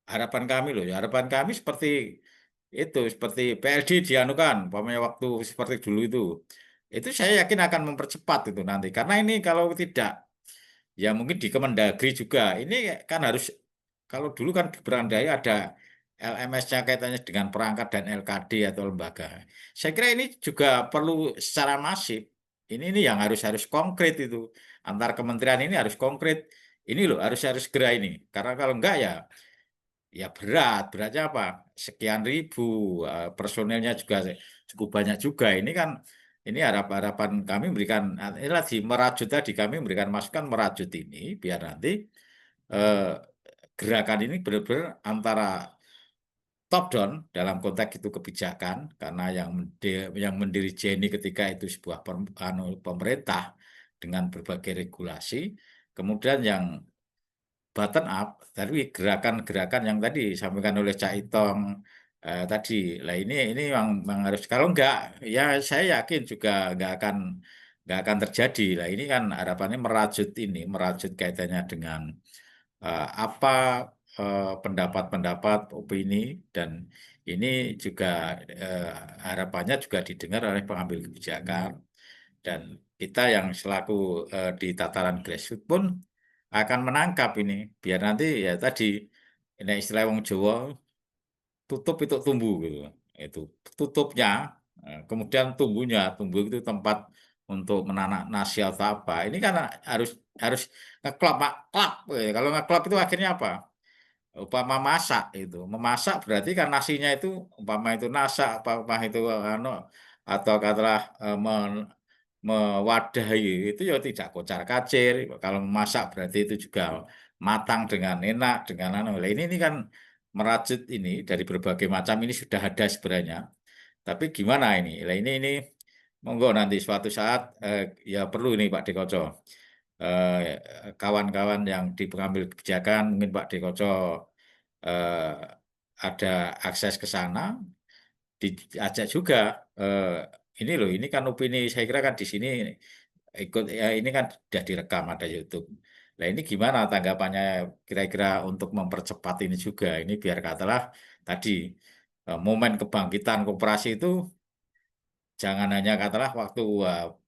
harapan kami loh. Harapan kami seperti itu, seperti PLD dianukan, umpamanya waktu seperti dulu itu. Itu saya yakin akan mempercepat itu nanti. Karena ini kalau tidak, ya mungkin di Kemendagri juga. Ini kan harus, kalau dulu kan di Berandaya ada LMS-nya kaitannya dengan perangkat dan LKD atau lembaga. Saya kira ini juga perlu secara masif. Ini yang harus konkret itu. Antar kementerian ini harus konkret. Ini loh harus segera ini. Karena kalau enggak ya beratnya apa? Sekian ribu, personelnya juga cukup banyak juga. Ini kan ini harapan kami memberikan ini lagi merajut tadi, kami memberikan masukan merajut ini biar nanti gerakan ini benar-benar antara top down dalam konteks itu kebijakan, karena yang mendirigeni ketika itu sebuah pemerintah dengan berbagai regulasi. Kemudian yang bottom up dari gerakan-gerakan yang tadi disampaikan oleh Cak Itong tadi. Lah ini yang harus, kalau enggak ya saya yakin juga nggak akan terjadi. Lah ini kan harapannya merajut kaitannya dengan apa pendapat-pendapat, opini, dan ini juga harapannya juga didengar oleh pengambil kebijakan, dan kita yang selaku di tataran grassroots pun akan menangkap ini, biar nanti ya tadi ini istilah wong Jawa, tutup itu tumbuh gitu. Itu tutupnya, kemudian tumbuh itu tempat untuk menanak nasi atau apa. Ini kan harus harus ngeklop, Pak. Klop. Kalau ngeklop itu akhirnya apa? Umpama masak itu, memasak berarti kan nasinya itu umpama itu nasak, umpama itu anu, atau katakanlah mewadahi itu ya tidak kocar kacir. Kalau memasak berarti itu juga matang dengan enak, dengan anu. Lah ini kan merajut ini dari berbagai macam, ini sudah ada sebenarnya. Tapi gimana ini? Lah ini monggo nanti suatu saat ya perlu ini Pak Dekoco. Kawan-kawan yang di pengambil kebijakan, mungkin Pak Dekoco eh, ada akses ke sana, diajak juga. Ini loh, ini kan opini saya kira kan di sini ikut ya, ini kan sudah direkam, ada YouTube. Nah ini gimana tanggapannya kira-kira untuk mempercepat ini juga? Ini biar katalah tadi momen kebangkitan koperasi itu jangan hanya katalah waktu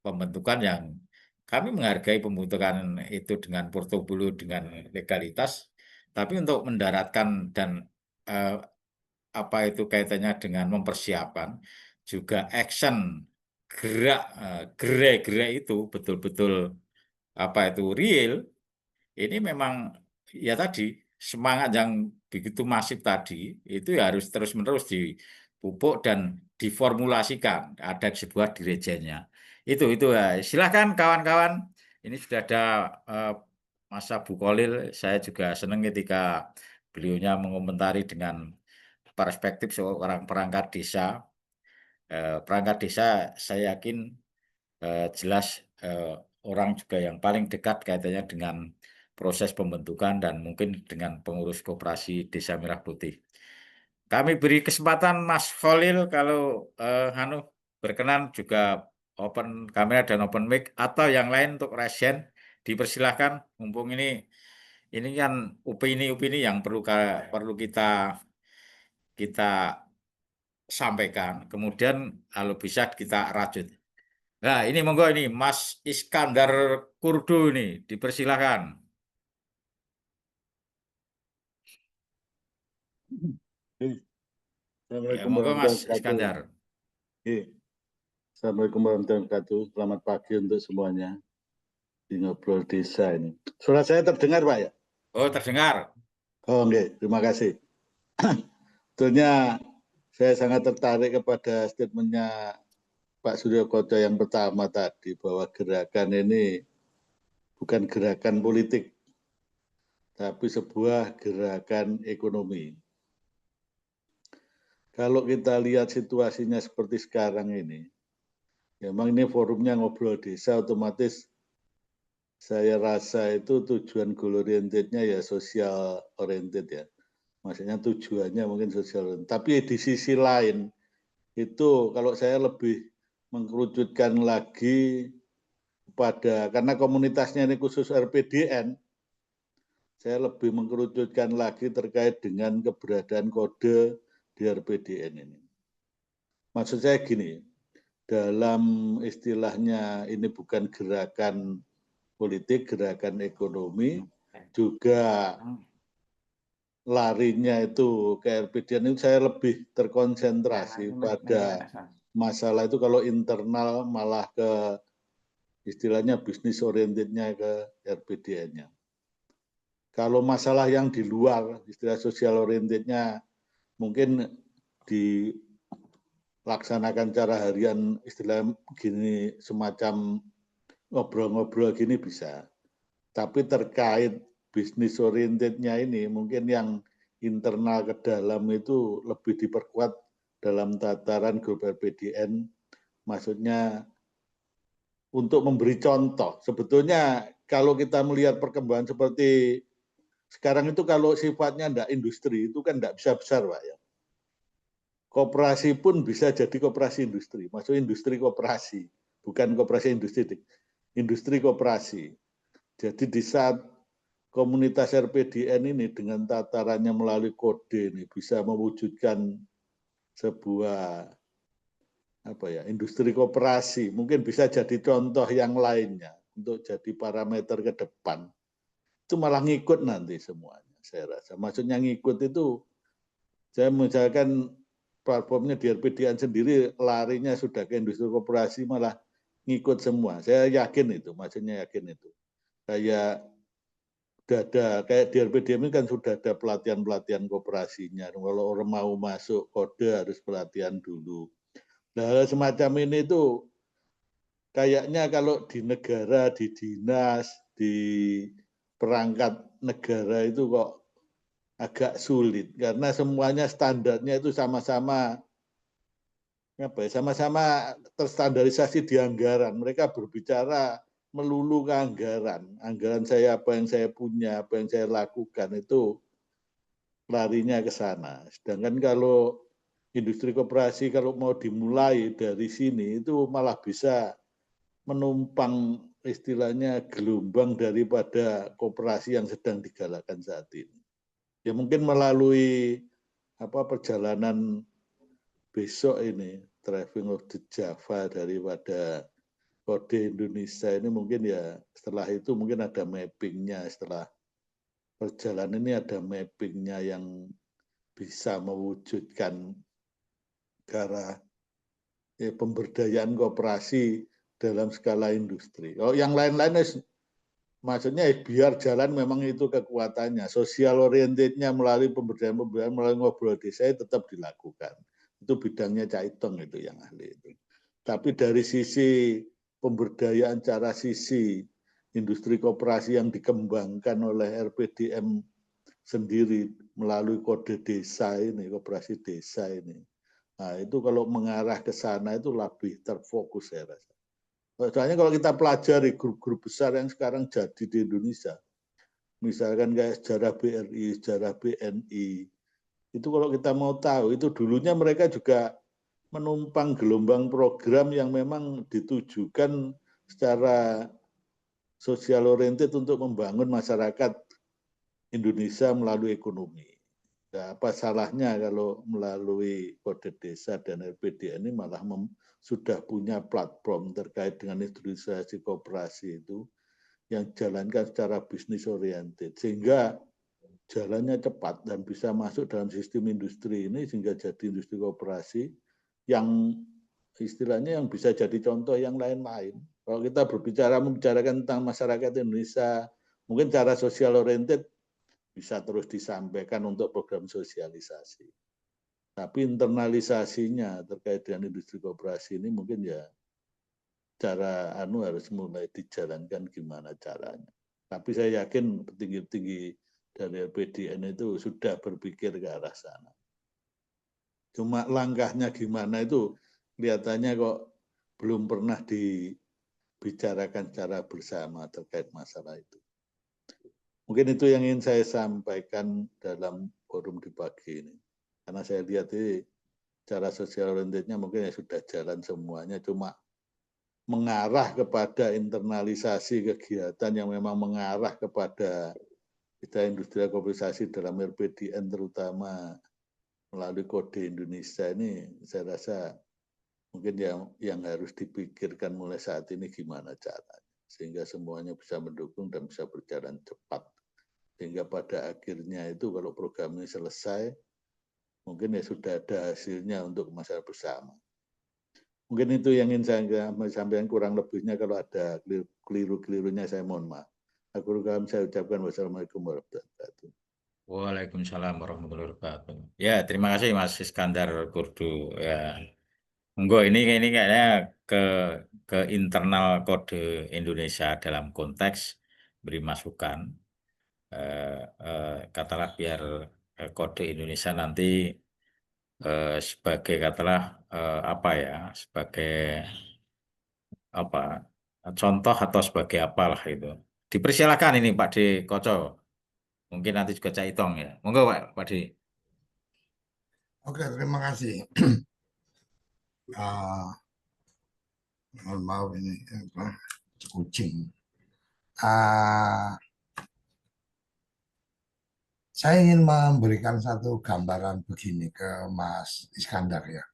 pembentukan, yang kami menghargai pembentukan itu dengan portofolio, dengan legalitas, tapi untuk mendaratkan dan eh, apa itu kaitannya dengan mempersiapkan juga action, gerak itu betul-betul apa itu real. Ini memang ya tadi semangat yang begitu masif tadi itu ya harus terus-menerus dipupuk dan diformulasikan, ada sebuah dirijennya. Itu ya. Silakan kawan-kawan. Ini sudah ada eh, Mas Abu Kholil. Saya juga senang ketika beliaunya mengomentari dengan perspektif seorang perangkat desa. Perangkat desa saya yakin jelas orang juga yang paling dekat kaitannya dengan proses pembentukan dan mungkin dengan pengurus koperasi Desa Merah Putih. Kami beri kesempatan Mas Kholil kalau berkenan juga open kamera dan open mic, atau yang lain untuk resen dipersilahkan. Mumpung ini kan opini-opini yang perlu kita kita sampaikan. Kemudian kalau bisa kita rajut. Nah, ini monggo ini Mas Iskandar Kurdo ini dipersilakan. Ya, Assalamualaikum monggo warahmatullahi Mas wabarakatuh. Iskandar. Assalamualaikum warahmatullahi wabarakatuh. Selamat pagi untuk semuanya di Ngobrol Desa ini. Suara saya terdengar, Pak ya? Oh, terdengar. Oh, oke. Terima kasih. Sebetulnya saya sangat tertarik kepada statementnya Pak Suryo Koco yang pertama tadi, bahwa gerakan ini bukan gerakan politik, tapi sebuah gerakan ekonomi. Kalau kita lihat situasinya seperti sekarang ini, memang ini forumnya Ngobrol Desa, otomatis saya rasa itu tujuan goal orientednya ya social oriented ya. Maksudnya tujuannya mungkin social oriented. Tapi di sisi lain itu kalau saya lebih mengkerucutkan lagi pada, karena komunitasnya ini khusus RPDN, saya lebih mengkerucutkan lagi terkait dengan keberadaan kode di RPDN ini. Maksud saya gini, dalam istilahnya ini bukan gerakan politik, gerakan ekonomi, juga larinya itu ke RPDN itu saya lebih terkonsentrasi pada masalah itu. Kalau internal malah ke istilahnya bisnis orientednya ke RPDN-nya. Kalau masalah yang di luar istilah sosial orientednya mungkin dilaksanakan cara harian, istilah gini semacam ngobrol-ngobrol gini bisa. Tapi terkait bisnis orientednya ini mungkin yang internal ke dalam itu lebih diperkuat dalam tataran grup RPDN, maksudnya untuk memberi contoh. Sebetulnya kalau kita melihat perkembangan seperti sekarang itu, kalau sifatnya enggak industri itu kan enggak bisa besar, Pak ya. Koperasi pun bisa jadi koperasi industri, maksudnya industri koperasi, bukan koperasi industri, industri koperasi. Jadi di saat komunitas RPDN ini dengan tatarannya melalui kode ini bisa mewujudkan sebuah industri koperasi, mungkin bisa jadi contoh yang lainnya untuk jadi parameter ke depan. Itu malah ngikut nanti semuanya, saya rasa. Maksudnya ngikut itu, saya misalkan platformnya di RPDN sendiri larinya sudah ke industri koperasi, malah ngikut semua. Saya yakin itu, maksudnya yakin itu. Kayak di RPDM ini kan sudah ada pelatihan-pelatihan koperasinya. Kalau orang mau masuk kode harus pelatihan dulu. Nah, semacam ini tuh kayaknya kalau di negara, di dinas, di perangkat negara itu kok agak sulit karena semuanya standarnya itu sama-sama sama-sama terstandarisasi di anggaran. Mereka berbicara melulu ke anggaran. Anggaran saya, apa yang saya punya, apa yang saya lakukan itu larinya ke sana. Sedangkan kalau industri koperasi kalau mau dimulai dari sini itu malah bisa menumpang istilahnya gelombang daripada koperasi yang sedang digalakkan saat ini. Ya mungkin melalui perjalanan besok ini, Driving of the Java daripada kode Indonesia ini, mungkin ya setelah itu mungkin ada mappingnya, setelah perjalanan ini ada mappingnya yang bisa mewujudkan ke arah pemberdayaan koperasi dalam skala industri. Oh, yang lain-lain maksudnya biar jalan, memang itu kekuatannya. Social orientednya melalui pemberdayaan melalui ngobrol desa tetap dilakukan. Itu bidangnya Cak Itong itu yang ahli itu. Tapi dari sisi pemberdayaan, cara sisi industri koperasi yang dikembangkan oleh RPDM sendiri melalui kode desa ini, koperasi desa ini. Nah, itu kalau mengarah ke sana itu lebih terfokus, saya rasa. Soalnya kalau kita pelajari grup-grup besar yang sekarang jadi di Indonesia, misalkan kayak sejarah BRI, sejarah BNI, itu kalau kita mau tahu, itu dulunya mereka juga menumpang gelombang program yang memang ditujukan secara sosial oriented untuk membangun masyarakat Indonesia melalui ekonomi. Nah, apa salahnya kalau melalui kode desa dan RPDN ini malah sudah punya platform terkait dengan industrialisasi koperasi itu yang jalankan secara bisnis oriented, sehingga jalannya cepat dan bisa masuk dalam sistem industri ini sehingga jadi industri koperasi yang istilahnya yang bisa jadi contoh yang lain-lain. Kalau kita membicarakan tentang masyarakat Indonesia, mungkin cara sosial oriented bisa terus disampaikan untuk program sosialisasi. Tapi internalisasinya terkait dengan industri koperasi ini mungkin ya cara harus mulai dijalankan gimana caranya. Tapi saya yakin petinggi-petinggi dari RPDN itu sudah berpikir ke arah sana. Cuma langkahnya gimana itu kelihatannya kok belum pernah dibicarakan secara bersama terkait masalah itu. Mungkin itu yang ingin saya sampaikan dalam forum di pagi ini. Karena saya lihat ini cara sosial orientednya mungkin ya sudah jalan semuanya, cuma mengarah kepada internalisasi kegiatan yang memang mengarah kepada kita industri koperasi dalam RPDN terutama melalui kode Indonesia ini, saya rasa mungkin yang harus dipikirkan mulai saat ini gimana caranya sehingga semuanya bisa mendukung dan bisa berjalan cepat. Sehingga pada akhirnya itu kalau program ini selesai, mungkin ya sudah ada hasilnya untuk masyarakat bersama. Mungkin itu yang ingin saya sampaikan, kurang lebihnya kalau ada keliru-kelirunya saya mohon maaf. Aku saya ucapkan wassalamualaikum warahmatullahi wabarakatuh. Waalaikumsalam warahmatullahi wabarakatuh. Ya, terima kasih Mas Iskandar Kurdu. Ya, ini kayaknya ke internal kode Indonesia dalam konteks beri masukan. Katalah biar kode Indonesia nanti sebagai katalah apa ya, sebagai apa contoh atau sebagai apalah itu. Dipersilakan ini Pak D Koco. Mungkin nanti juga Cak Itong ya. Monggo Pak D. Oke, terima kasih. Mohon maaf ini kucing. Saya ingin memberikan satu gambaran begini ke Mas Iskandar ya.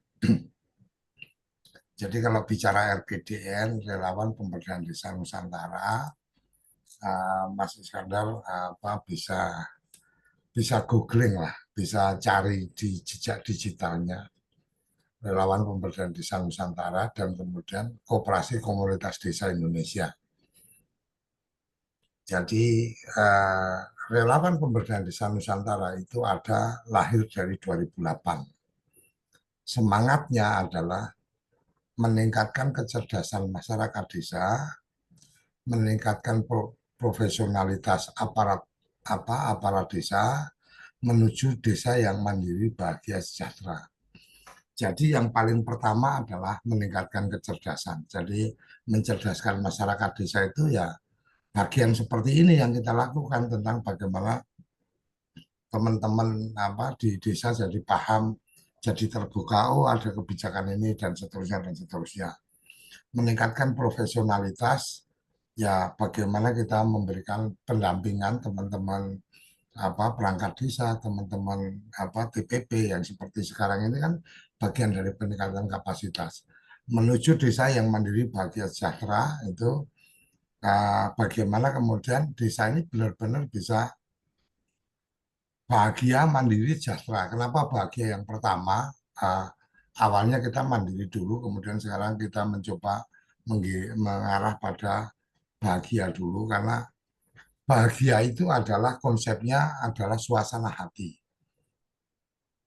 Jadi kalau bicara RPDN, Relawan Pemberdayaan Desa Nusantara, Mas Iskandar bisa googling lah, bisa cari di jejak digitalnya Relawan Pemberdayaan Desa Nusantara dan kemudian Koperasi Komunitas Desa Indonesia. Jadi Relawan Pemberdayaan Desa Nusantara itu lahir dari 2008. Semangatnya adalah meningkatkan kecerdasan masyarakat desa, meningkatkan profesionalitas aparat desa menuju desa yang mandiri, bahagia, sejahtera. Jadi yang paling pertama adalah meningkatkan kecerdasan. Jadi mencerdaskan masyarakat desa itu ya bagian seperti ini yang kita lakukan tentang bagaimana teman-teman di desa jadi paham, jadi terbuka, oh ada kebijakan ini dan seterusnya dan seterusnya. Meningkatkan profesionalitas, ya bagaimana kita memberikan pendampingan teman-teman perangkat desa, teman-teman TPP yang seperti sekarang ini kan bagian dari peningkatan kapasitas. Menuju desa yang mandiri, bahagia, sejahtera itu bagaimana kemudian desa ini benar-benar bisa bahagia, mandiri, sejahtera. Kenapa bahagia yang pertama? Awalnya kita mandiri dulu, kemudian sekarang kita mencoba mengarah pada bahagia dulu, karena bahagia itu adalah konsepnya adalah suasana hati.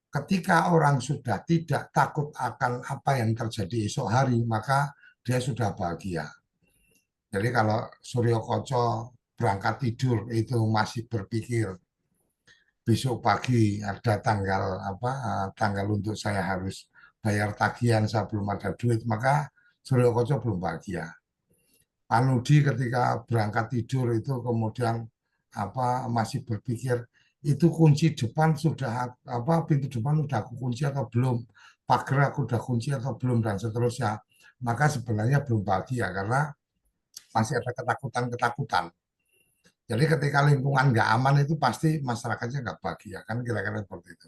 Ketika orang sudah tidak takut akan apa yang terjadi esok hari, maka dia sudah bahagia. Jadi kalau Suryo Koco berangkat tidur itu masih berpikir besok pagi ada tanggal untuk saya harus bayar tagihan, saya belum ada duit, maka Suryo Koco belum bahagia. Panudi ketika berangkat tidur itu kemudian masih berpikir itu kunci depan sudah pintu depan sudah aku kunci atau belum, pagar aku udah kunci atau belum, dan seterusnya, maka sebenarnya belum bahagia karena masih ada ketakutan. Jadi ketika lingkungan nggak aman itu pasti masyarakatnya nggak bahagia, kan kira-kira seperti itu.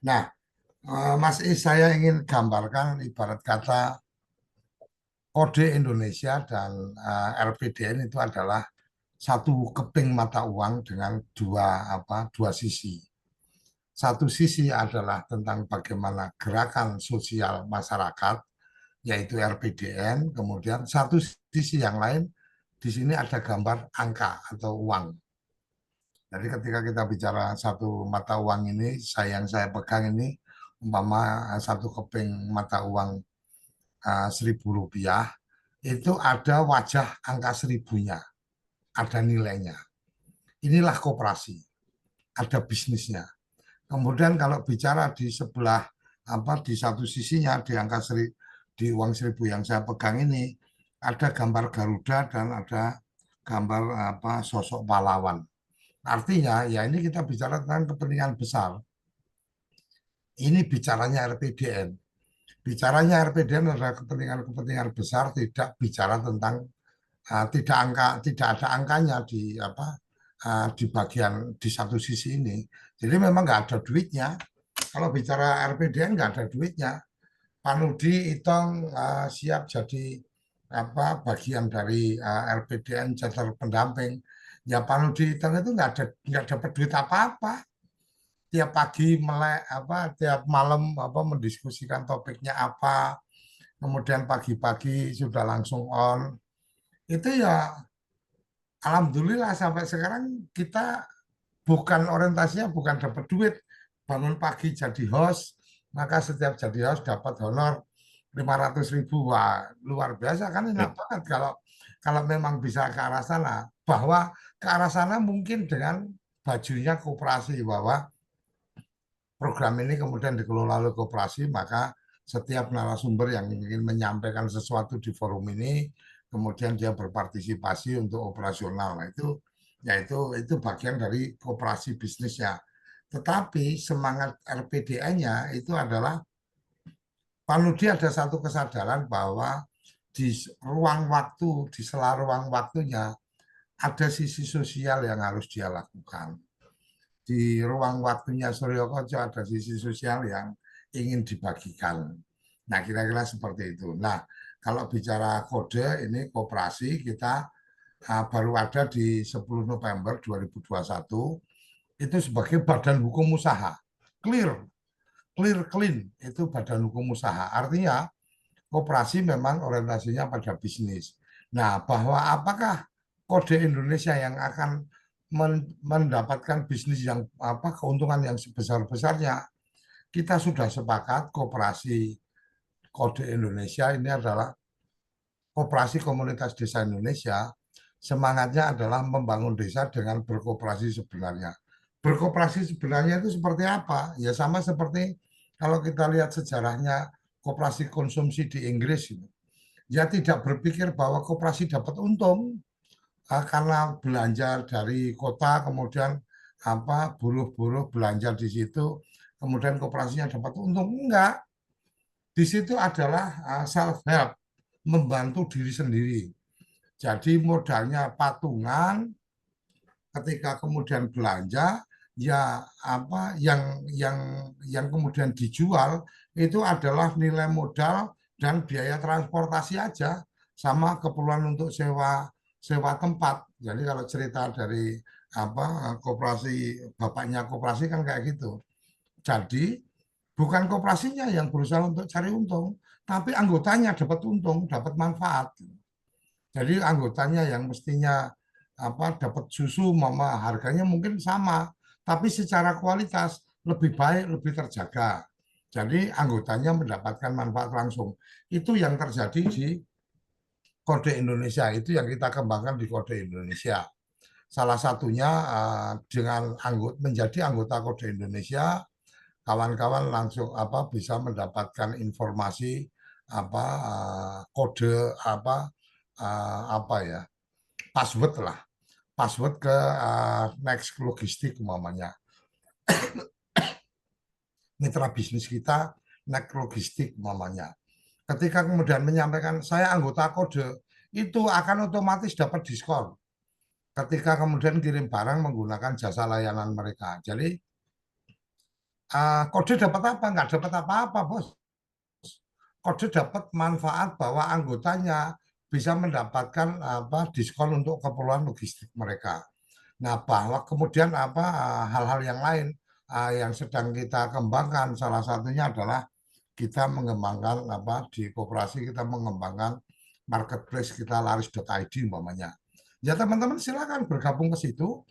Nah, Mas Is, saya ingin gambarkan ibarat kata kode Indonesia dan RPDN itu adalah satu keping mata uang dengan dua sisi. Satu sisi adalah tentang bagaimana gerakan sosial masyarakat, yaitu RPDN. Kemudian satu sisi yang lain, di sini ada gambar angka atau uang. Jadi ketika kita bicara satu mata uang ini, yang saya pegang ini, umpama satu keping mata uang Rp1.000, itu ada wajah angka 1000-nya, ada nilainya. Inilah koperasi, ada bisnisnya. Kemudian kalau bicara di sebelah di satu sisinya di di uang 1000 yang saya pegang ini ada gambar Garuda dan ada gambar sosok pahlawan. Artinya ya ini kita bicara tentang kepentingan besar. Ini bicaranya RPDN. Bicaranya RPDN adalah kepentingan besar, tidak bicara tentang tidak ada angkanya di bagian di satu sisi ini. Jadi memang nggak ada duitnya. Kalau bicara RPDN nggak ada duitnya. Panudi Itong siap jadi bagian dari RPDN catur pendamping. Ya Panudi Itong itu nggak dapat duit apa-apa. Tiap pagi tiap malam mendiskusikan topiknya apa. Kemudian pagi-pagi sudah langsung on. Itu ya alhamdulillah sampai sekarang kita bukan orientasinya bukan dapat duit, bangun pagi jadi host, maka setiap jadi host dapat honor 500.000. Wah, luar biasa kan, enak banget kalau memang bisa ke arah sana. Bahwa ke arah sana mungkin dengan bajunya koperasi, bahwa program ini kemudian dikelola oleh koperasi, maka setiap narasumber yang ingin menyampaikan sesuatu di forum ini, kemudian dia berpartisipasi untuk operasional. Nah, itu bagian dari koperasi bisnisnya. Tetapi semangat RPDA-nya itu adalah Pak Nudi ada satu kesadaran bahwa di ruang waktu, di sela ruang waktunya, ada sisi sosial yang harus dia lakukan. Di ruang waktunya Suryo Koco ada sisi sosial yang ingin dibagikan. Nah, kira-kira seperti itu. Nah, kalau bicara kode, ini koperasi kita baru ada di 10 November 2021, itu sebagai badan hukum usaha. Clear, clean, itu badan hukum usaha. Artinya, koperasi memang orientasinya pada bisnis. Nah, bahwa apakah kode Indonesia yang akan mendapatkan bisnis yang keuntungan yang sebesar-besarnya, kita sudah sepakat koperasi kode Indonesia ini adalah koperasi komunitas desa Indonesia. Semangatnya adalah membangun desa dengan berkoperasi sebenarnya. Berkoperasi sebenarnya itu seperti apa? Ya sama seperti kalau kita lihat sejarahnya koperasi konsumsi di Inggris, ya tidak berpikir bahwa koperasi dapat untung karena belanja dari kota, kemudian buruh-buruh belanja di situ, kemudian koperasinya dapat untung. Enggak, di situ adalah self help, membantu diri sendiri. Jadi modalnya patungan, ketika kemudian belanja, ya yang kemudian dijual itu adalah nilai modal dan biaya transportasi aja, sama keperluan untuk sewa tempat. Jadi kalau cerita dari koperasi, bapaknya koperasi kan kayak gitu. Jadi bukan koperasinya yang berusaha untuk cari untung, tapi anggotanya dapat untung, dapat manfaat. Jadi anggotanya yang mestinya dapat susu, mama harganya mungkin sama, tapi secara kualitas lebih baik, lebih terjaga. Jadi anggotanya mendapatkan manfaat langsung. Itu yang terjadi di kode Indonesia, itu yang kita kembangkan di kode Indonesia. Salah satunya dengan menjadi anggota kode Indonesia, kawan-kawan langsung bisa mendapatkan informasi kode password lah, password ke Next Logistik umpamanya. Mitra bisnis kita Next Logistik umpamanya. Ketika kemudian menyampaikan saya anggota kode, itu akan otomatis dapat diskon. Ketika kemudian kirim barang menggunakan jasa layanan mereka. Jadi kode dapat apa? Nggak dapat apa-apa, bos. Kode dapat manfaat bahwa anggotanya bisa mendapatkan diskon untuk keperluan logistik mereka. Nah, bahwa kemudian hal-hal yang lain yang sedang kita kembangkan, salah satunya adalah kita mengembangkan di koperasi kita mengembangkan marketplace kita laris.id umpamanya. Ya teman-teman silakan bergabung ke situ.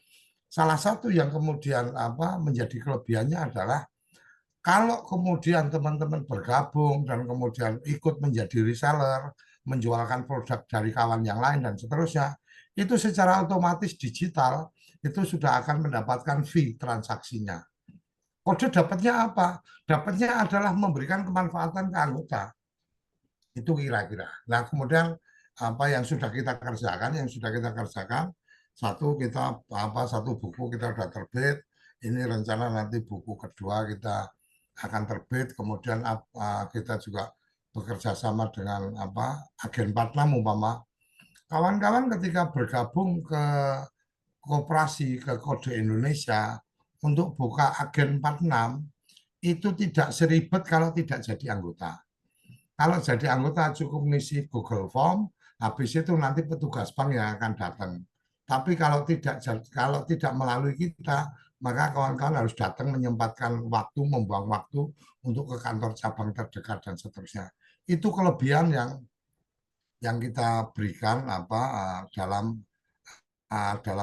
Salah satu yang kemudian menjadi kelebihannya adalah kalau kemudian teman-teman bergabung dan kemudian ikut menjadi reseller, menjualkan produk dari kawan yang lain dan seterusnya, itu secara otomatis digital itu sudah akan mendapatkan fee transaksinya. Kode dapatnya apa? Dapatnya adalah memberikan kemanfaatan ke anggota. Itu kira-kira. Nah, kemudian apa yang sudah kita kerjakan, satu buku kita sudah terbit. Ini rencana nanti buku kedua kita akan terbit. Kemudian kita juga bekerja sama dengan agen 46 umpama. Kawan-kawan ketika bergabung ke koperasi, ke Kode Indonesia untuk buka agen 46 itu tidak seribet kalau tidak jadi anggota. Kalau jadi anggota cukup ngisi Google Form, habis itu nanti petugas bank yang akan datang. Tapi kalau tidak melalui kita, maka kawan-kawan harus datang menyempatkan waktu, membuang waktu untuk ke kantor cabang terdekat dan seterusnya. Itu kelebihan yang kita berikan dalam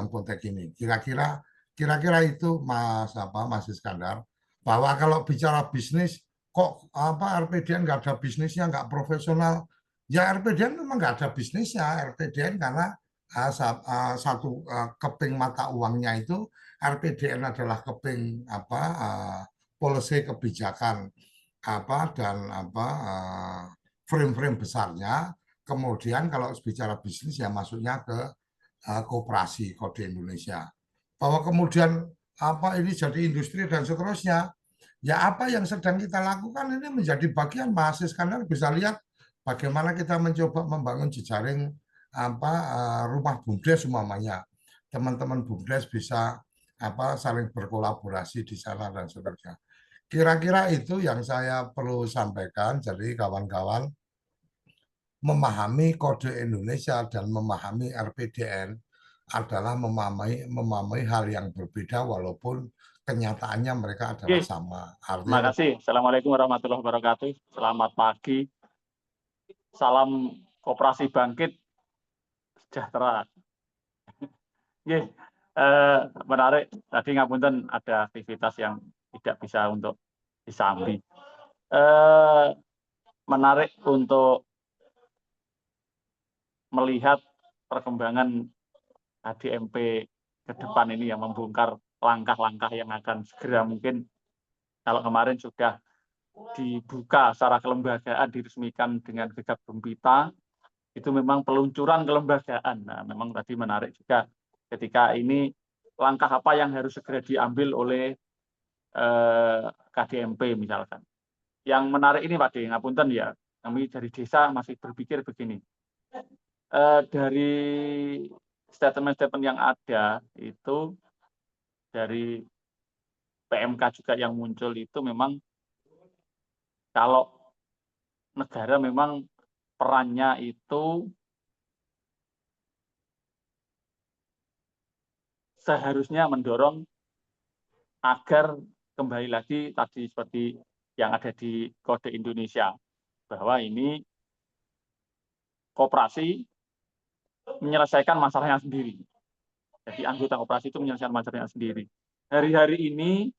konteks ini. Kira-kira itu Mas Iskandar, bahwa kalau bicara bisnis kok RPDN nggak ada bisnisnya, nggak profesional. Ya RPDN memang nggak ada bisnisnya. RPDN karena keping mata uangnya itu RPDN adalah keping policy kebijakan dan frame-frame besarnya. Kemudian kalau bicara bisnis ya masuknya ke koperasi kode Indonesia. Bahwa kemudian ini jadi industri dan seterusnya. Ya apa yang sedang kita lakukan ini menjadi bagian Mas Iskandar bisa lihat bagaimana kita mencoba membangun jejaring rumah BUMDes umpamanya. Teman-teman BUMDes bisa saling berkolaborasi di sana dan seterusnya. Kira-kira itu yang saya perlu sampaikan. Jadi kawan-kawan memahami kode Indonesia dan memahami RPDN adalah memahami hal yang berbeda walaupun kenyataannya mereka adalah sama. Terima kasih. Assalamualaikum warahmatullahi wabarakatuh. Selamat pagi. Salam Koperasi Bangkit Sejahtera. Menarik. Tadi ngapunten ada aktivitas yang tidak bisa untuk disambi. Menarik untuk melihat perkembangan HDMP ke depan ini yang membongkar langkah-langkah yang akan segera mungkin kalau kemarin sudah dibuka secara kelembagaan diresmikan dengan gegap gempita itu memang peluncuran kelembagaan. Nah, memang tadi menarik juga ketika ini langkah apa yang harus segera diambil oleh KDMP misalkan. Yang menarik ini Pak De, ngapunten ya, kami dari desa masih berpikir begini. Dari statement-statement yang ada itu dari PMK juga yang muncul itu memang kalau negara memang perannya itu seharusnya mendorong agar kembali lagi tadi seperti yang ada di Kode Indonesia bahwa ini koperasi menyelesaikan masalahnya sendiri. Jadi anggota koperasi itu menyelesaikan masalahnya sendiri. Hari-hari ini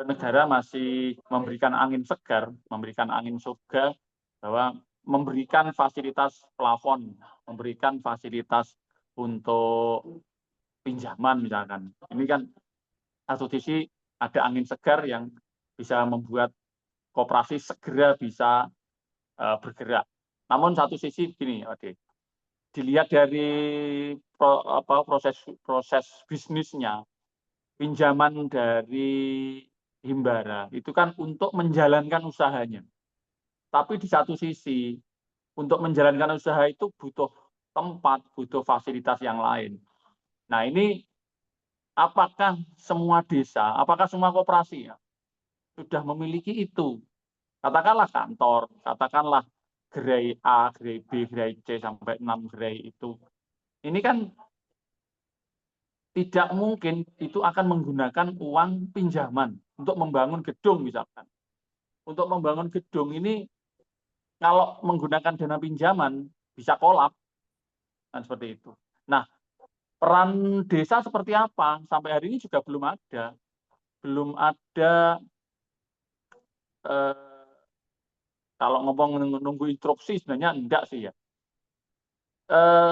negara masih memberikan angin segar, memberikan angin surga bahwa memberikan fasilitas plafon, memberikan fasilitas untuk pinjaman misalkan. Ini kan satu sisi ada angin segar yang bisa membuat koperasi segera bisa bergerak. Namun satu sisi gini, dilihat dari proses bisnisnya, pinjaman dari Himbara itu kan untuk menjalankan usahanya. Tapi di satu sisi untuk menjalankan usaha itu butuh tempat, butuh fasilitas yang lain. Nah ini apakah semua desa, apakah semua koperasi ya sudah memiliki itu? Katakanlah kantor, katakanlah gerai A, gerai B, gerai C sampai 6 gerai itu. Ini kan tidak mungkin itu akan menggunakan uang pinjaman untuk membangun gedung misalkan. Untuk membangun gedung ini kalau menggunakan dana pinjaman bisa kolap kan seperti itu. Nah, peran desa seperti apa? Sampai hari ini juga belum ada. Belum ada kalau ngomong nunggu instruksi sebenarnya enggak sih ya.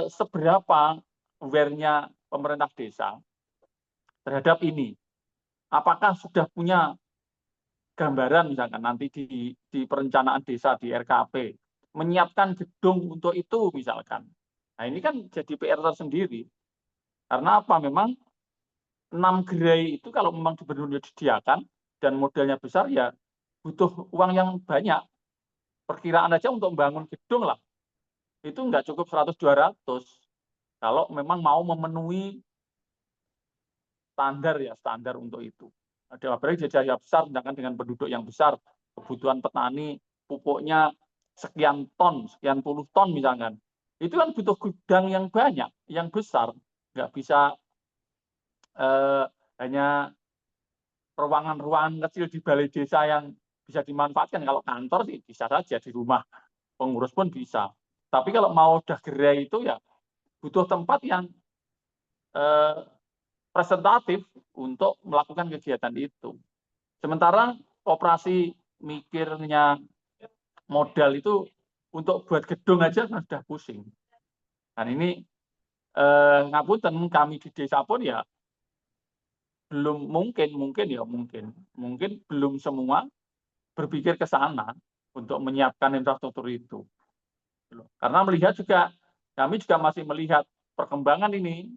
Seberapa aware-nya pemerintah desa terhadap ini? Apakah sudah punya gambaran misalkan nanti di perencanaan desa di RKP menyiapkan gedung untuk itu misalkan. Nah ini kan jadi PR tersendiri. Karena apa? Memang 6 gerai itu kalau memang benar-benar disediakan dan modalnya besar ya butuh uang yang banyak. Perkiraan aja untuk membangun gedung lah. Itu nggak cukup 100-200. Kalau memang mau memenuhi standar untuk itu. Ada apalagi jajah besar, sedangkan dengan penduduk yang besar, kebutuhan petani, pupuknya sekian ton, sekian puluh ton misalkan. Itu kan butuh gudang yang banyak, yang besar. Nggak bisa hanya ruangan-ruangan kecil di balai desa yang bisa dimanfaatkan. Kalau kantor sih bisa saja di rumah, pengurus pun bisa. Tapi kalau mau udah gerai itu ya butuh tempat yang presentatif untuk melakukan kegiatan itu. Sementara operasi mikirnya modal itu untuk buat gedung aja kan sudah pusing. Dan ini ngapunten kami di desa pun ya belum mungkin belum semua berpikir ke sana untuk menyiapkan infrastruktur itu. Karena melihat juga, kami juga masih melihat perkembangan ini,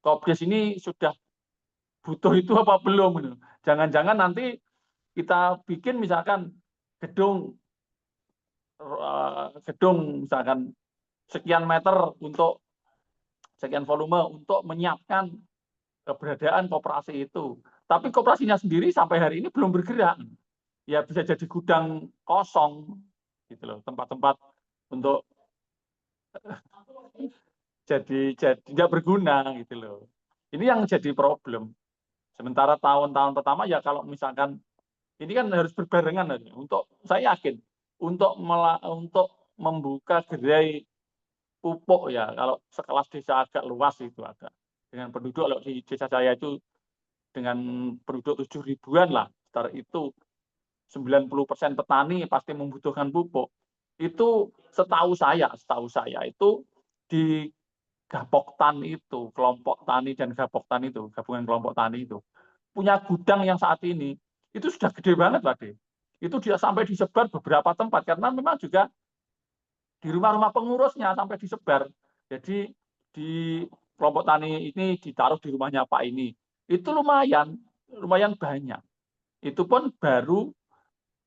Kopdes ini sudah butuh itu apa belum. Jangan-jangan nanti kita bikin misalkan gedung misalkan sekian meter untuk sekian volume untuk menyiapkan keberadaan koperasi itu. Tapi koperasinya sendiri sampai hari ini belum bergerak. Ya bisa jadi gudang kosong gitu loh, tempat-tempat untuk jadi tidak berguna gitu loh. Ini yang jadi problem. Sementara tahun-tahun pertama ya kalau misalkan ini kan harus berbarengan untuk saya yakin untuk membuka gerai pupuk ya kalau sekelas desa agak luas itu agak dengan penduduk kalau di desa saya itu dengan penduduk 7 ribuan lah sekitar itu 90% petani pasti membutuhkan pupuk. Itu setahu saya itu di Gapoktan itu, kelompok tani dan Gapoktan itu, gabungan kelompok tani itu, punya gudang yang saat ini, itu sudah gede banget, Pak De. Itu dia sampai disebar beberapa tempat, karena memang juga di rumah-rumah pengurusnya sampai disebar. Jadi di kelompok tani ini ditaruh di rumahnya Pak ini. Itu lumayan banyak. Itu pun baru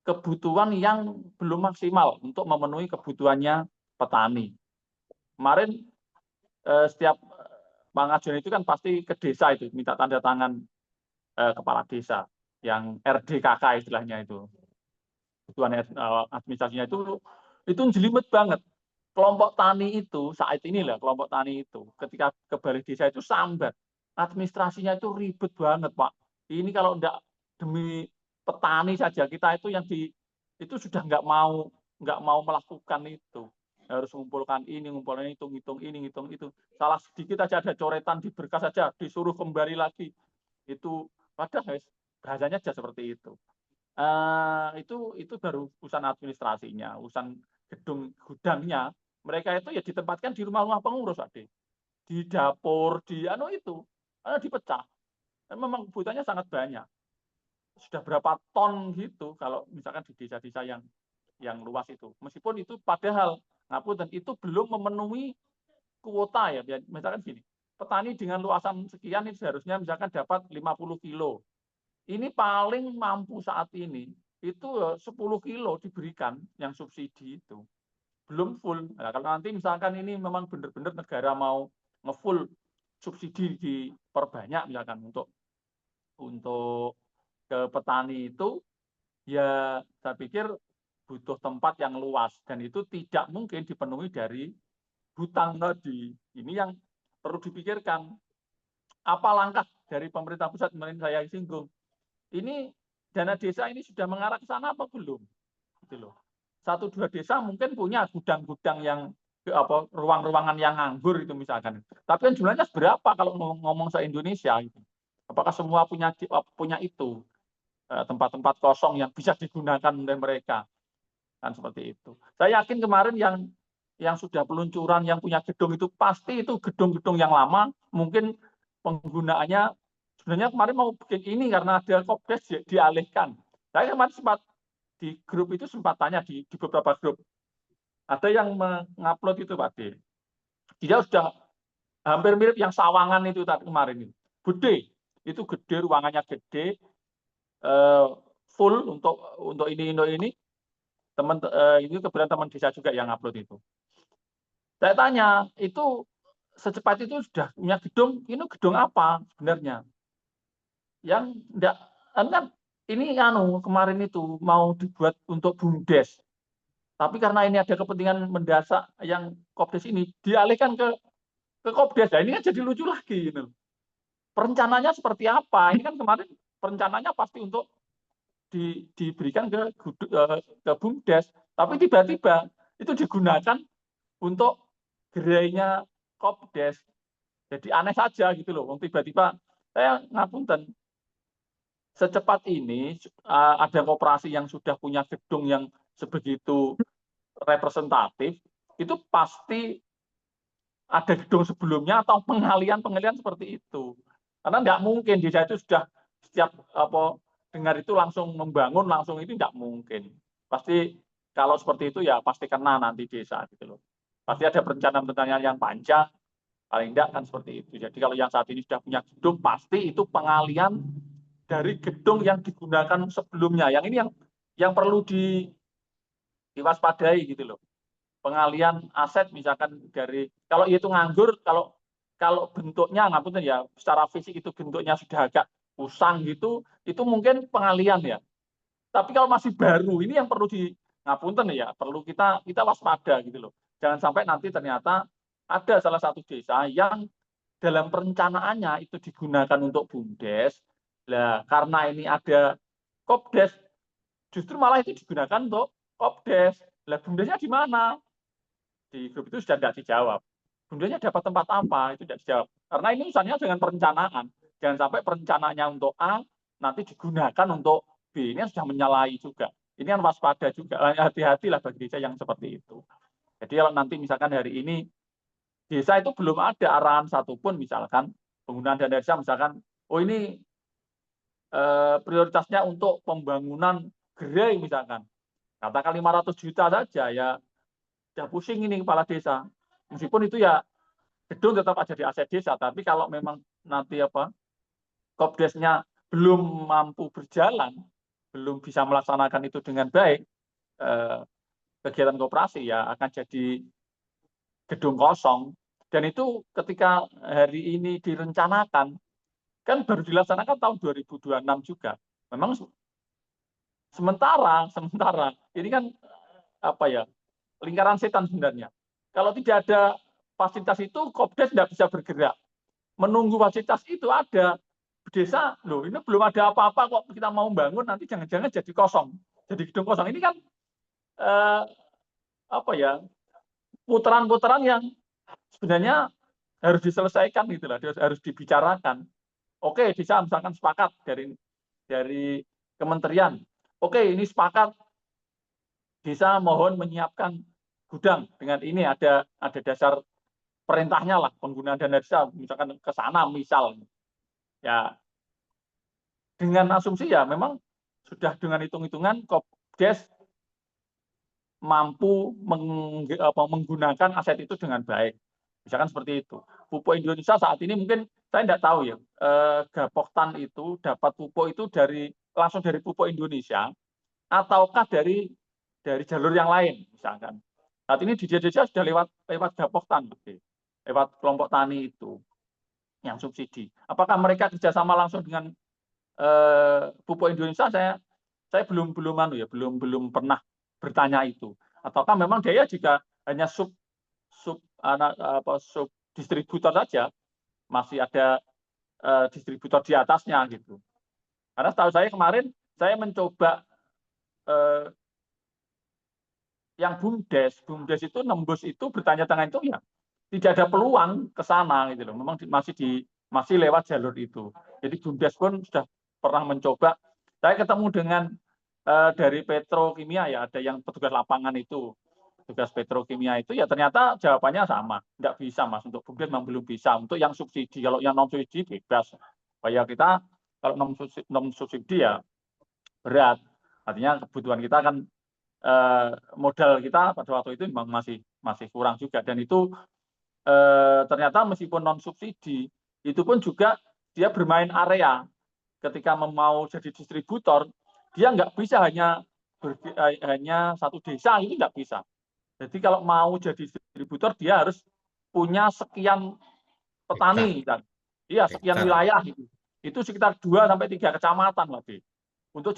kebutuhan yang belum maksimal untuk memenuhi kebutuhannya petani. Kemarin setiap pengajuan itu kan pasti ke desa itu, minta tanda tangan kepala desa, yang RDKK istilahnya itu. Kebutuhan administrasinya itu jelimet banget. Kelompok tani itu, saat inilah kelompok tani itu, ketika ke balai desa itu sambat. Administrasinya itu ribet banget, Pak. Ini kalau enggak demi petani saja, kita itu yang itu sudah nggak mau melakukan itu. Harus mengumpulkan ini, ngumpulkan itu, ngitung ini, ngitung itu. Salah sedikit aja ada coretan di berkas saja, disuruh kembali lagi. Itu padahal bahasanya aja seperti itu. Itu baru urusan administrasinya, urusan gedung gudangnya. Mereka itu ya ditempatkan di rumah-rumah pengurus, Ade. Di dapur, di itu, dipecah. Memang kebutuhannya sangat banyak. Sudah berapa ton gitu kalau misalkan di desa-desa yang luas itu. Meskipun itu padahal ngapunten itu belum memenuhi kuota ya. Misalkan gini, petani dengan luasan sekian ini seharusnya misalkan dapat 50 kilo. Ini paling mampu saat ini itu 10 kilo diberikan yang subsidi itu. Belum full. Nah, kalau nanti misalkan ini memang benar-benar negara mau ngefull subsidi diperbanyak misalkan untuk ke petani itu ya saya pikir butuh tempat yang luas dan itu tidak mungkin dipenuhi dari hutang tadi. Ini yang perlu dipikirkan. Apa langkah dari pemerintah pusat kemarin saya singgung? Ini dana desa ini sudah mengarah ke sana apa belum? Gitu loh. 1-2 desa mungkin punya gudang-gudang yang ruang-ruangan yang nganggur itu misalkan. Tapi kan jumlahnya berapa kalau ngomong se-Indonesia gitu. Apakah semua punya itu? Tempat-tempat kosong yang bisa digunakan oleh mereka. Kan seperti itu. Saya yakin kemarin yang sudah peluncuran yang punya gedung itu pasti itu gedung-gedung yang lama, mungkin penggunaannya sebenarnya kemarin mau bikin ini karena ada Kopdes dialihkan. Saya kemarin sempat di grup itu sempat tanya di beberapa grup. Ada yang mengupload itu Pak D. Dia sudah hampir mirip yang Sawangan itu tadi kemarin itu. Gede, itu gede, ruangannya gede, full untuk ini. Ini kebetulan teman desa juga yang upload itu. Saya tanya, itu secepat itu sudah punya gedung, ini gedung apa sebenarnya? Yang enggak, kan ini kemarin itu mau dibuat untuk BUMDes. Tapi karena ini ada kepentingan mendesak yang Kopdes ini dialihkan ke Kopdes. Nah, ini kan jadi lucu lagi gitu. Perencananya seperti apa? Ini kan kemarin perencananya pasti untuk diberikan ke BUMDes, tapi tiba-tiba itu digunakan untuk gerainya Kopdes. Jadi aneh saja gitu loh. Tiba-tiba saya ngapunten, secepat ini ada koperasi yang sudah punya gedung yang sebegitu representatif, itu pasti ada gedung sebelumnya atau pengalian seperti itu. Karena nggak mungkin desa itu sudah setiap dengar itu langsung membangun, langsung itu nggak mungkin. Pasti kalau seperti itu ya pasti kena nanti desa gitu loh. Pasti ada perencanaan-perencanaan yang panjang, paling enggak kan seperti itu. Jadi kalau yang saat ini sudah punya gedung, pasti itu pengalian dari gedung yang digunakan sebelumnya. Yang ini yang perlu diwaspadai gitu loh. Pengalian aset misalkan dari, kalau itu nganggur, kalau bentuknya ngapunten ya, secara fisik itu bentuknya sudah agak usang gitu, itu mungkin pengalian ya. Tapi kalau masih baru, ini yang perlu ngapunten ya, perlu kita waspada gitu loh. Jangan sampai nanti ternyata ada salah satu desa yang dalam perencanaannya itu digunakan untuk BUMDes. Nah, karena ini ada Kopdes, justru malah itu digunakan untuk Kopdes. Lah BUMDesnya di mana? Di grup itu sudah tidak dijawab. BUMDesnya dapat tempat apa? Itu tidak dijawab. Karena ini urusannya dengan perencanaan. Jangan sampai perencanaannya untuk A, nanti digunakan untuk B. Ini sudah menyalahi juga. Ini kan waspada juga. Hati-hatilah bagi desa yang seperti itu. Jadi kalau nanti misalkan hari ini desa itu belum ada arahan satupun, misalkan penggunaan dana desa, misalkan, oh ini prioritasnya untuk pembangunan gerai misalkan. Katakan 500 juta saja, ya udah pusing ini kepala desa. Meskipun itu ya gedung tetap ada di aset desa, tapi kalau memang nanti Kopdesnya belum mampu berjalan, belum bisa melaksanakan itu dengan baik, kegiatan koperasi ya akan jadi gedung kosong. Dan itu ketika hari ini direncanakan, kan baru dilaksanakan tahun 2026 juga. Memang sementara ini kan lingkaran setan sebenarnya. Kalau tidak ada fasilitas itu, Kopdes tidak bisa bergerak. Menunggu fasilitas itu ada. Desa, loh ini belum ada apa-apa kok kita mau bangun, nanti jangan-jangan jadi kosong. Jadi gedung kosong. Ini kan putaran-putaran yang sebenarnya harus diselesaikan gitu lah, harus dibicarakan. Oke, desa misalkan sepakat dari kementerian. Oke, ini sepakat desa mohon menyiapkan gudang dengan ini ada dasar perintahnya lah, penggunaan dana desa misalkan ke sana misal. Ya, dengan asumsi ya memang sudah dengan hitung-hitungan Kopdes mampu menggunakan aset itu dengan baik. Misalkan seperti itu. Pupuk Indonesia saat ini mungkin saya tidak tahu ya, Gapoktan itu dapat pupuk itu langsung dari Pupuk Indonesia ataukah dari jalur yang lain misalkan. Saat ini di desa sudah lewat Gapoktan, lewat kelompok tani itu yang subsidi. Apakah mereka kerjasama langsung dengan Pupuk Indonesia? Saya belum pernah bertanya itu. Ataukah memang dia juga hanya sub distributor saja, masih ada distributor di atasnya gitu. Karena setahu saya kemarin saya mencoba yang BUMDes itu nembus itu bertanya-tanya itu ya tidak ada peluang ke sana gitu loh. Memang masih lewat jalur itu. Jadi BUMDes pun sudah pernah mencoba. Saya ketemu dengan dari petrokimia ya, ada yang petugas lapangan itu, petugas petrokimia itu ya ternyata jawabannya sama, nggak bisa Mas, untuk BUMDes memang belum bisa. Untuk yang subsidi, kalau yang non subsidi bebas. Supaya kita kalau non subsidi ya berat. Artinya kebutuhan kita kan modal kita pada waktu itu memang masih kurang juga, dan itu ternyata meskipun non subsidi itu pun juga dia bermain area. Ketika mau jadi distributor, dia nggak bisa hanya satu desa, itu nggak bisa. Jadi kalau mau jadi distributor dia harus punya sekian petani dan sekian wilayah gitu. Itu sekitar 2 sampai 3 kecamatan lagi untuk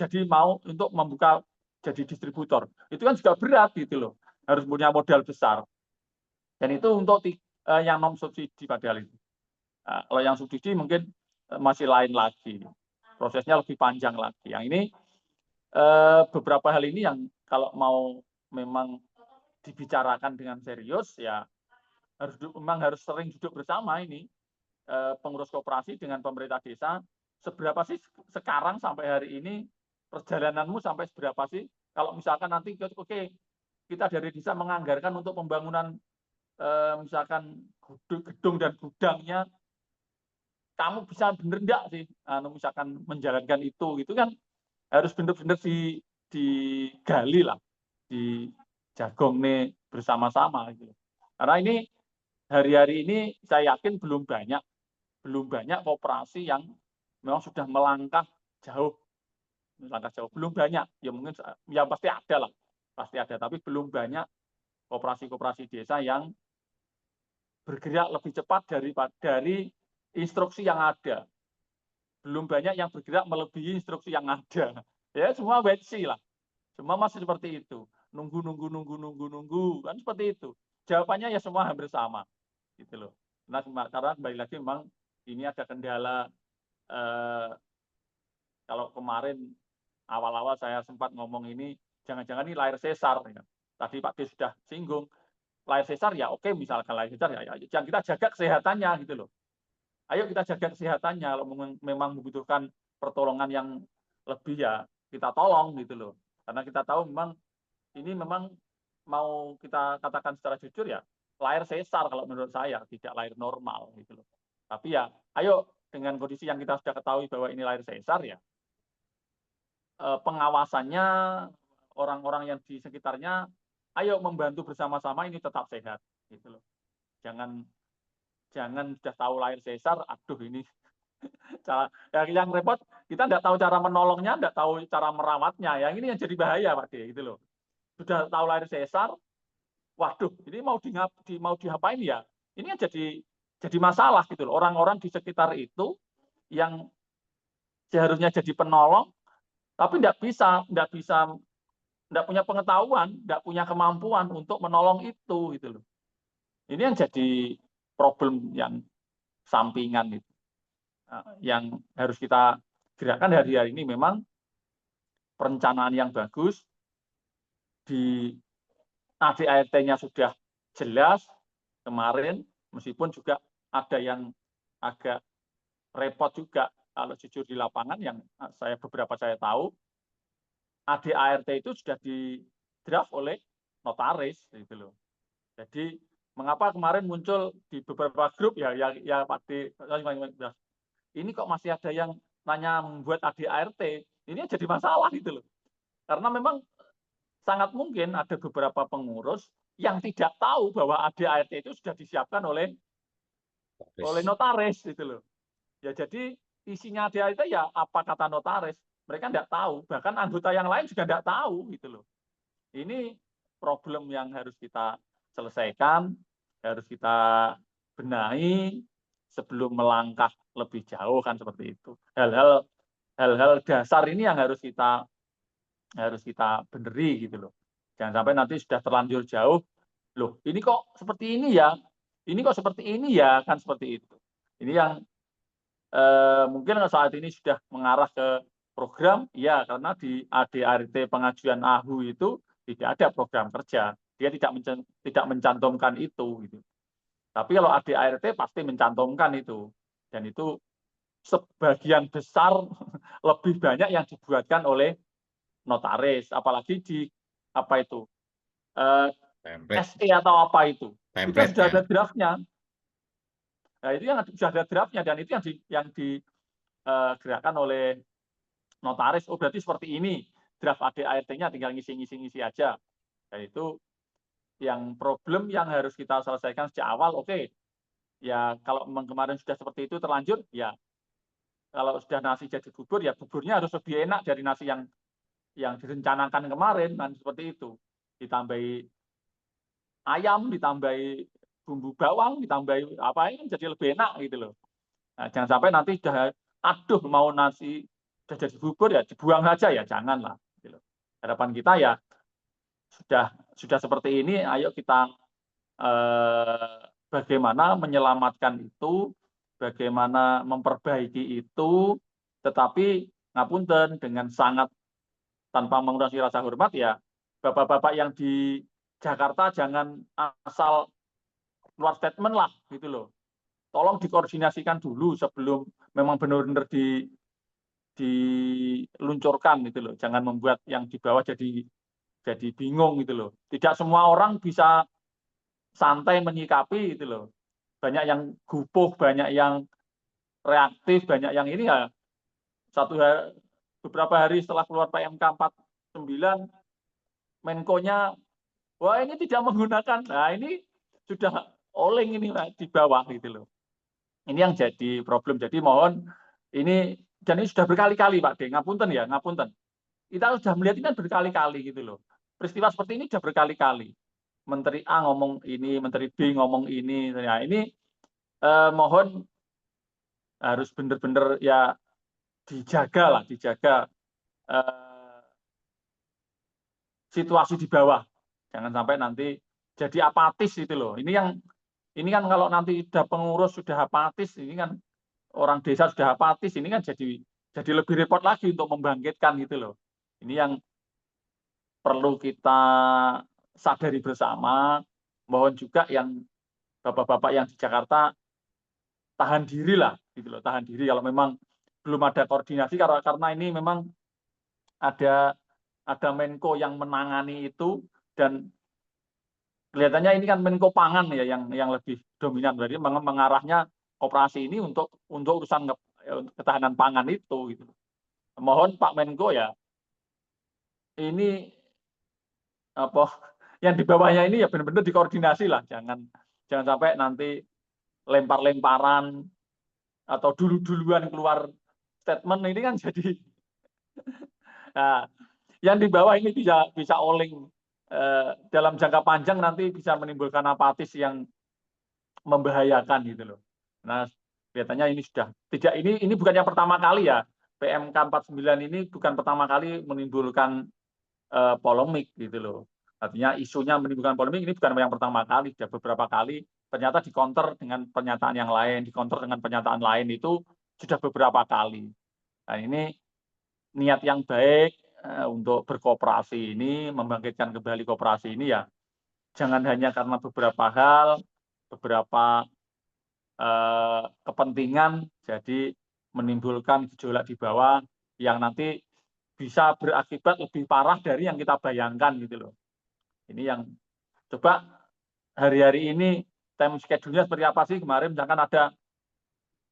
membuka jadi distributor. Itu kan juga berat gitu loh. Harus punya modal besar. Dan itu untuk yang non subsidi padahal itu. Nah, kalau yang subsidi mungkin masih lain lagi. Prosesnya lebih panjang lagi. Yang ini beberapa hal ini yang kalau mau memang dibicarakan dengan serius ya memang harus sering duduk bersama ini pengurus koperasi dengan pemerintah desa. Seberapa sih sekarang sampai hari ini perjalananmu sampai seberapa sih? Kalau misalkan nanti kita dari desa menganggarkan untuk pembangunan misalkan gedung dan gudangnya, kamu bisa bener enggak sih misalkan menjalankan itu gitu kan harus bener-bener digali lah, dijagong nih bersama-sama gitu. Karena ini hari-hari ini saya yakin belum banyak koperasi yang memang sudah melangkah jauh, belum banyak. Ya mungkin ya pasti ada lah, pasti ada, tapi belum banyak koperasi-koperasi desa yang bergerak lebih cepat dari instruksi yang ada. Belum banyak yang bergerak melebihi instruksi yang ada. Ya semua wait see lah. Semua masih seperti itu. Nunggu kan seperti itu. Jawabannya ya semua hampir sama. Gitu loh. Nah, karena kembali lagi memang ini ada kendala kalau kemarin awal-awal saya sempat ngomong ini jangan-jangan ini lahir sesar ya. Tadi Pak D sudah singgung lahir sesar ya oke misalkan lahir sesar ya yang kita jaga kesehatannya gitu loh. Ayo kita jaga kesehatannya kalau memang membutuhkan pertolongan yang lebih ya kita tolong gitu loh. Karena kita tahu memang ini memang mau kita katakan secara jujur ya lahir sesar kalau menurut saya tidak lahir normal gitu loh. Tapi ya ayo dengan kondisi yang kita sudah ketahui bahwa ini lahir sesar ya pengawasannya orang-orang yang di sekitarnya ayo membantu bersama-sama ini tetap sehat gitu loh. Jangan sudah tahu lahir sesar, aduh ini cara yang repot kita nggak tahu cara menolongnya, nggak tahu cara merawatnya, yang ini yang jadi bahaya Pak D gitu loh. Sudah tahu lahir sesar, waduh ini mau diapain ya? Ini yang jadi masalah gitu loh. Orang-orang di sekitar itu yang seharusnya jadi penolong, tapi nggak punya pengetahuan, nggak punya kemampuan untuk menolong itu gitu loh. Ini yang jadi problem yang sampingan itu. Yang harus kita gerakan hari-hari ini memang perencanaan yang bagus, di ADART-nya sudah jelas kemarin, meskipun juga ada yang agak repot juga kalau jujur di lapangan yang beberapa saya tahu, ADART itu sudah di draft oleh notaris gitu loh. Jadi mengapa kemarin muncul di beberapa grup ya Pak D, ini kok masih ada yang nanya membuat ADART, ini jadi masalah gitu loh. Karena memang sangat mungkin ada beberapa pengurus yang tidak tahu bahwa ADART itu sudah disiapkan oleh notaris gitu loh. Ya jadi isinya ADART ya apa kata notaris, mereka tidak tahu, bahkan anggota yang lain juga tidak tahu gitu loh. Ini problem yang harus kita selesaikan, harus kita benahi sebelum melangkah lebih jauh kan seperti itu. Hal-hal dasar ini yang harus kita beneri gitu loh. Jangan sampai nanti sudah terlanjur jauh, loh ini kok seperti ini ya, kan seperti itu. Ini yang mungkin saat ini sudah mengarah ke program, ya karena di ADART pengajuan AHU itu tidak ada program kerja, dia tidak mencantumkan itu gitu. Tapi kalau ADART pasti mencantumkan itu, dan itu sebagian besar lebih banyak yang dibuatkan oleh notaris, apalagi di apa itu SE atau apa itu sudah ada draftnya. Nah itu yang sudah ada draftnya dan itu yang digerakkan oleh notaris. Oh berarti seperti ini draft ADART-nya, tinggal ngisi aja. Nah itu yang problem yang harus kita selesaikan sejak awal. Oke, ya kalau memang kemarin sudah seperti itu terlanjur, ya kalau sudah nasi jadi bubur, ya buburnya harus lebih enak dari nasi yang direncanakan kemarin, kan seperti itu. Ditambahi ayam, ditambahi bumbu bawang, ditambahi apa ini jadi lebih enak gitu loh. Nah, jangan sampai nanti sudah aduh mau nasi sudah jadi bubur ya dibuang saja ya janganlah. Gitu. Harapan kita ya sudah seperti ini, ayo kita bagaimana menyelamatkan itu, bagaimana memperbaiki itu, tetapi ngapunten dengan sangat tanpa mengurangi rasa hormat ya, bapak-bapak yang di Jakarta jangan asal keluar statement lah gitu loh. Tolong dikoordinasikan dulu sebelum memang benar-benar diluncurkan gitu loh. Jangan membuat yang di bawah jadi bingung gitu loh. Tidak semua orang bisa santai menyikapi gitu loh. Banyak yang gupuh, banyak yang reaktif, banyak yang ini ya beberapa hari setelah keluar PMK 49, Menko-nya, wah ini tidak menggunakan. Nah ini sudah oleng ini di bawah gitu loh. Ini yang jadi problem. Jadi mohon ini, dan ini sudah berkali-kali Pak D, ngapunten ya, ngapunten. Kita sudah melihat ini kan berkali-kali gitu loh. Peristiwa seperti ini sudah berkali-kali. Menteri A ngomong ini, Menteri B ngomong ini. Nah ini mohon harus benar-benar ya dijaga situasi di bawah. Jangan sampai nanti jadi apatis gitu loh. Ini kan kalau nanti sudah pengurus sudah apatis, ini kan orang desa sudah apatis, ini kan jadi lebih repot lagi untuk membangkitkan gitu loh. Ini yang perlu kita sadari bersama. Mohon juga yang bapak-bapak yang di Jakarta tahan diri lah gitu loh, tahan diri kalau memang belum ada koordinasi, karena ini memang ada Menko yang menangani itu, dan kelihatannya ini kan Menko Pangan ya yang lebih dominan, berarti mengarahnya koperasi ini untuk urusan ketahanan pangan itu gitu. Mohon Pak Menko ya ini apa yang di bawahnya ini ya benar-benar dikoordinasi lah, jangan sampai nanti lempar-lemparan atau duluan keluar statement, ini kan jadi nah, yang di bawah ini bisa oleng dalam jangka panjang, nanti bisa menimbulkan apatis yang membahayakan gitu loh. Nah, kelihatannya ini sudah tidak, ini bukan yang pertama kali ya. PMK 49 ini bukan pertama kali menimbulkan polemik gitu loh. Artinya isunya menimbulkan polemik ini bukan yang pertama kali, sudah beberapa kali ternyata dikonter dengan pernyataan yang lain, dikonter dengan pernyataan lain, itu sudah beberapa kali. Nah, ini niat yang baik untuk berkooperasi ini, membangkitkan kembali kooperasi ini ya, jangan hanya karena beberapa hal, beberapa kepentingan, jadi menimbulkan gejolak di bawah yang nanti bisa berakibat lebih parah dari yang kita bayangkan gitu loh. Ini yang coba hari-hari ini time schedule-nya seperti apa sih kemarin, misalkan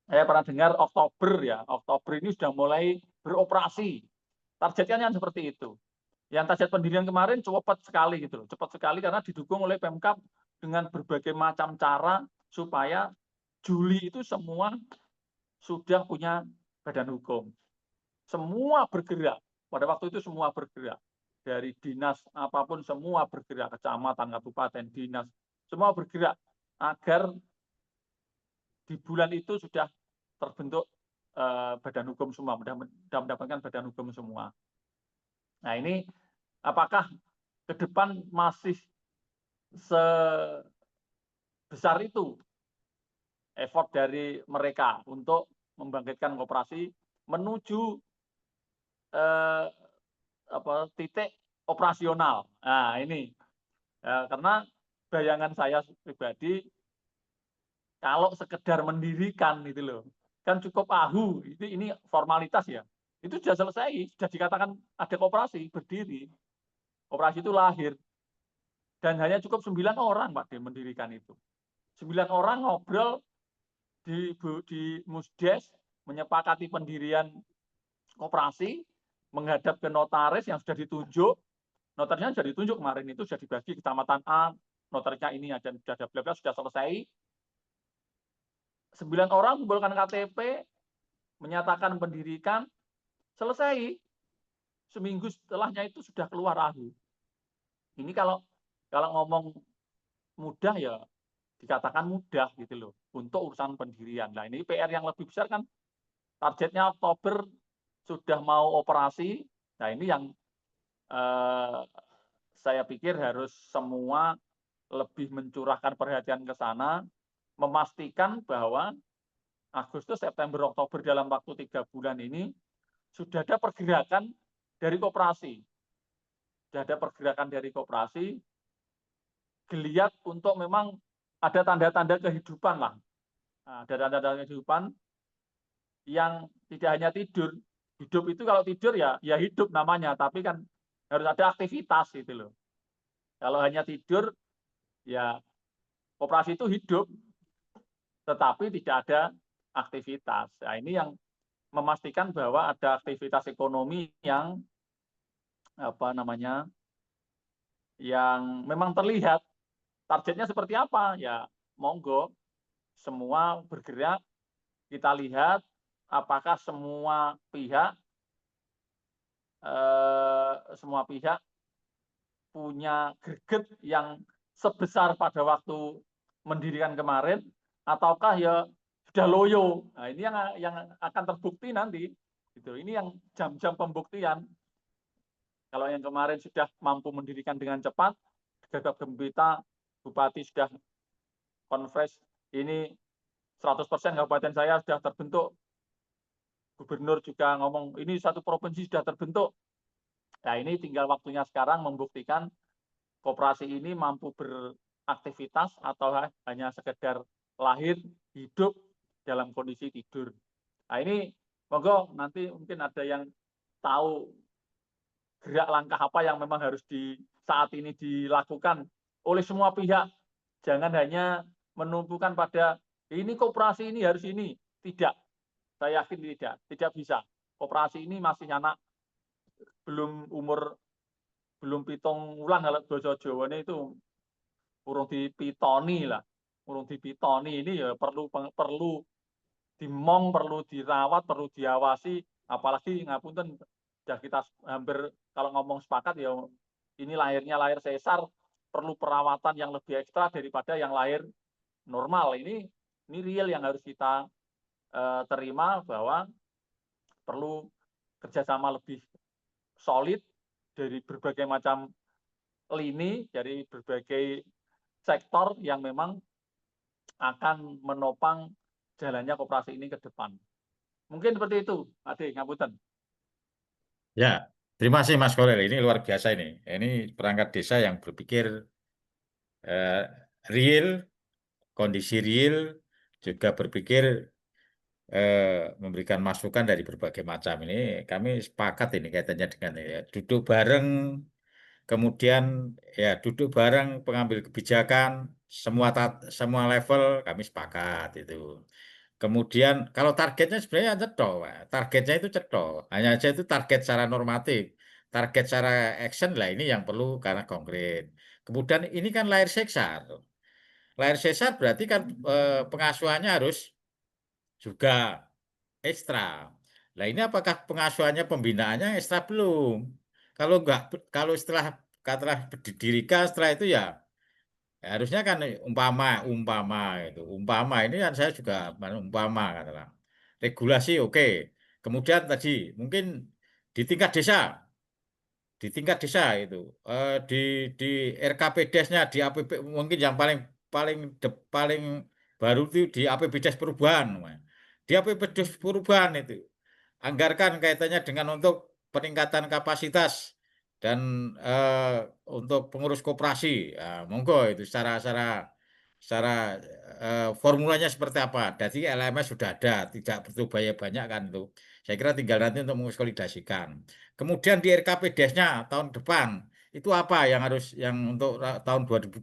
saya pernah dengar Oktober ini sudah mulai beroperasi. Targetnya yang seperti itu. Yang target pendirian kemarin cepat sekali gitu loh, cepat sekali karena didukung oleh Pemkab dengan berbagai macam cara supaya Juli itu semua sudah punya badan hukum. Semua bergerak. Pada waktu itu semua bergerak. Dari dinas apapun semua bergerak, kecamatan, kabupaten, dinas, semua bergerak agar di bulan itu sudah terbentuk badan hukum semua, mendapatkan badan hukum semua. Nah ini apakah ke depan masih sebesar itu effort dari mereka untuk membangkitkan koperasi menuju titik operasional. Nah ini karena bayangan saya pribadi, kalau sekedar mendirikan itu loh, kan cukup ahu, ini formalitas ya, itu sudah selesai, sudah dikatakan ada koperasi berdiri, koperasi itu lahir, dan hanya cukup 9 orang Pak D mendirikan itu. 9 orang ngobrol di Musdes, menyepakati pendirian koperasi, menghadap ke notaris yang sudah ditunjuk. Notarisnya sudah ditunjuk kemarin, itu sudah dibagi kecamatan A, notarisnya ini aja sudah ada bla-bla, sudah selesai. 9 orang kumpulkan KTP, menyatakan pendirikan, selesai. Seminggu setelahnya itu sudah keluar AHU. Ini kalau ngomong mudah ya dikatakan mudah gitu loh untuk urusan pendirian. Nah ini PR yang lebih besar kan, targetnya Oktober sudah mau operasi. Nah ini yang saya pikir harus semua lebih mencurahkan perhatian ke sana, memastikan bahwa Agustus, September, Oktober dalam waktu 3 bulan ini sudah ada pergerakan dari koperasi. Sudah ada pergerakan dari koperasi, geliat untuk memang ada tanda-tanda kehidupan lah. Nah, ada tanda-tanda kehidupan yang tidak hanya tidur. Hidup itu kalau tidur ya hidup namanya, tapi kan harus ada aktivitas gitu loh. Kalau hanya tidur, ya koperasi itu hidup, tetapi tidak ada beraktivitas. Nah, ini yang memastikan bahwa ada aktivitas ekonomi yang yang memang terlihat. Targetnya seperti apa? Ya, monggo semua bergerak, kita lihat apakah semua pihak punya greget yang sebesar pada waktu mendirikan kemarin, ataukah ya sudah loyo. Nah, ini yang akan terbukti nanti. Gitu. Ini yang jam-jam pembuktian. Kalau yang kemarin sudah mampu mendirikan dengan cepat, gegap gempita, bupati sudah konfres, ini 100% kabupaten saya sudah terbentuk. Gubernur juga ngomong, ini satu provinsi sudah terbentuk. Nah, ini tinggal waktunya sekarang membuktikan koperasi ini mampu beraktivitas atau hanya sekedar lahir, hidup dalam kondisi tidur. Nah, ini monggo nanti mungkin ada yang tahu gerak langkah apa yang memang harus saat ini dilakukan oleh semua pihak. Jangan hanya menumpukan pada ini koperasi ini harus ini. Tidak. Saya yakin tidak bisa. Koperasi ini masih anak, belum pitung wulan kalau basa Jawane itu urung dipitoni lah. Urung dipitoni ini ya perlu dimong, perlu dirawat, perlu diawasi, apalagi ngapunten sudah kita hampir kalau ngomong sepakat ya ini lahir sesar, perlu perawatan yang lebih ekstra daripada yang lahir normal. Ini real yang harus kita terima, bahwa perlu kerjasama lebih solid dari berbagai macam lini, dari berbagai sektor yang memang akan menopang jalannya koperasi ini ke depan. Mungkin seperti itu, Ade, ngapunten. Ya, terima kasih Mas Kolel. Ini luar biasa ini. Ini perangkat desa yang berpikir real, kondisi real, juga berpikir memberikan masukan dari berbagai macam. Ini kami sepakat ini kaitannya dengan ya, duduk bareng, kemudian ya duduk bareng pengambil kebijakan, semua level kami sepakat itu. Kemudian kalau targetnya sebenarnya cetok, targetnya itu cetok, hanya saja itu target secara normatif, target secara action lah ini yang perlu karena konkret. Kemudian ini kan lahir sesar berarti kan pengasuhannya harus juga ekstra. Nah ini apakah pengasuhannya pembinaannya ekstra belum? Kalau enggak, kalau setelah didirikan setelah itu ya harusnya kan umpama ini kan saya juga umpama katakan regulasi oke. Kemudian tadi mungkin di tingkat desa itu di RKPDes-nya di APB mungkin yang paling baru itu di APBDes perubahan. Di APBDes perubahan itu anggarkan kaitannya dengan untuk peningkatan kapasitas dan untuk pengurus koperasi. Ya, monggo itu secara formulanya seperti apa. Jadi LMS sudah ada, tidak butuh biaya banyak kan itu. Saya kira tinggal nanti untuk mengonsolidasikan. Kemudian di RKPDes-nya tahun depan itu apa yang untuk tahun 2025,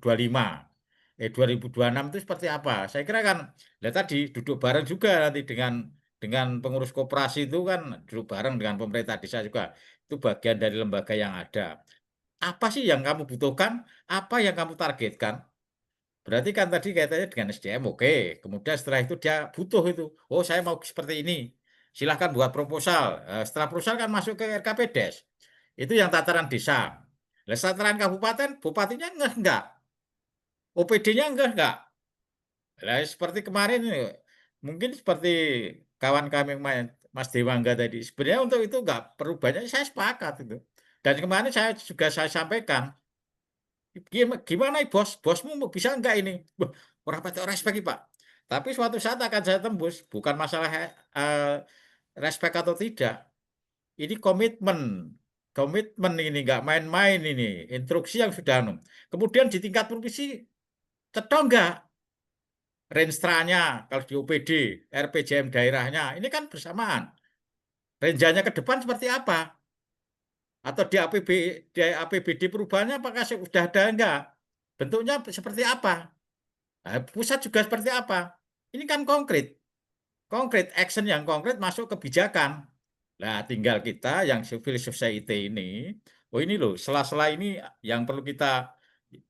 2026 itu seperti apa? Saya kira kan, tadi duduk bareng juga nanti dengan pengurus koperasi itu kan duduk bareng dengan pemerintah desa juga. Itu bagian dari lembaga yang ada. Apa sih yang kamu butuhkan? Apa yang kamu targetkan? Berarti kan tadi kaitannya dengan SDM, oke. Kemudian setelah itu dia butuh itu. Oh, saya mau seperti ini. Silahkan buat proposal. Setelah proposal kan masuk ke RKPDes. Itu yang tataran desa. Nah, tataran kabupaten, bupatinya enggak. OPD-nya enggak. Nah, seperti kemarin ini, mungkin seperti kawan kami Mas Dewangga tadi. Sebenarnya untuk itu enggak perlu banyak, saya sepakat itu. Dan kemarin saya sampaikan, gimana bosmu bisa enggak ini? Orang pakai respect Pak. Tapi suatu saat akan saya tembus, bukan masalah respect atau tidak. Ini komitmen ini enggak main-main ini, instruksi yang sudah kemudian di tingkat provinsi cetok enggak renstranya kalau di OPD, RPJM daerahnya, ini kan bersamaan. Renjanya ke depan seperti apa? Atau di APBD perubahannya apakah sudah ada enggak? Bentuknya seperti apa? Nah, pusat juga seperti apa? Ini kan konkret. konkret, action yang konkret masuk kebijakan. Nah, tinggal kita yang civil society ini, oh ini loh, sela-sela ini yang perlu kita,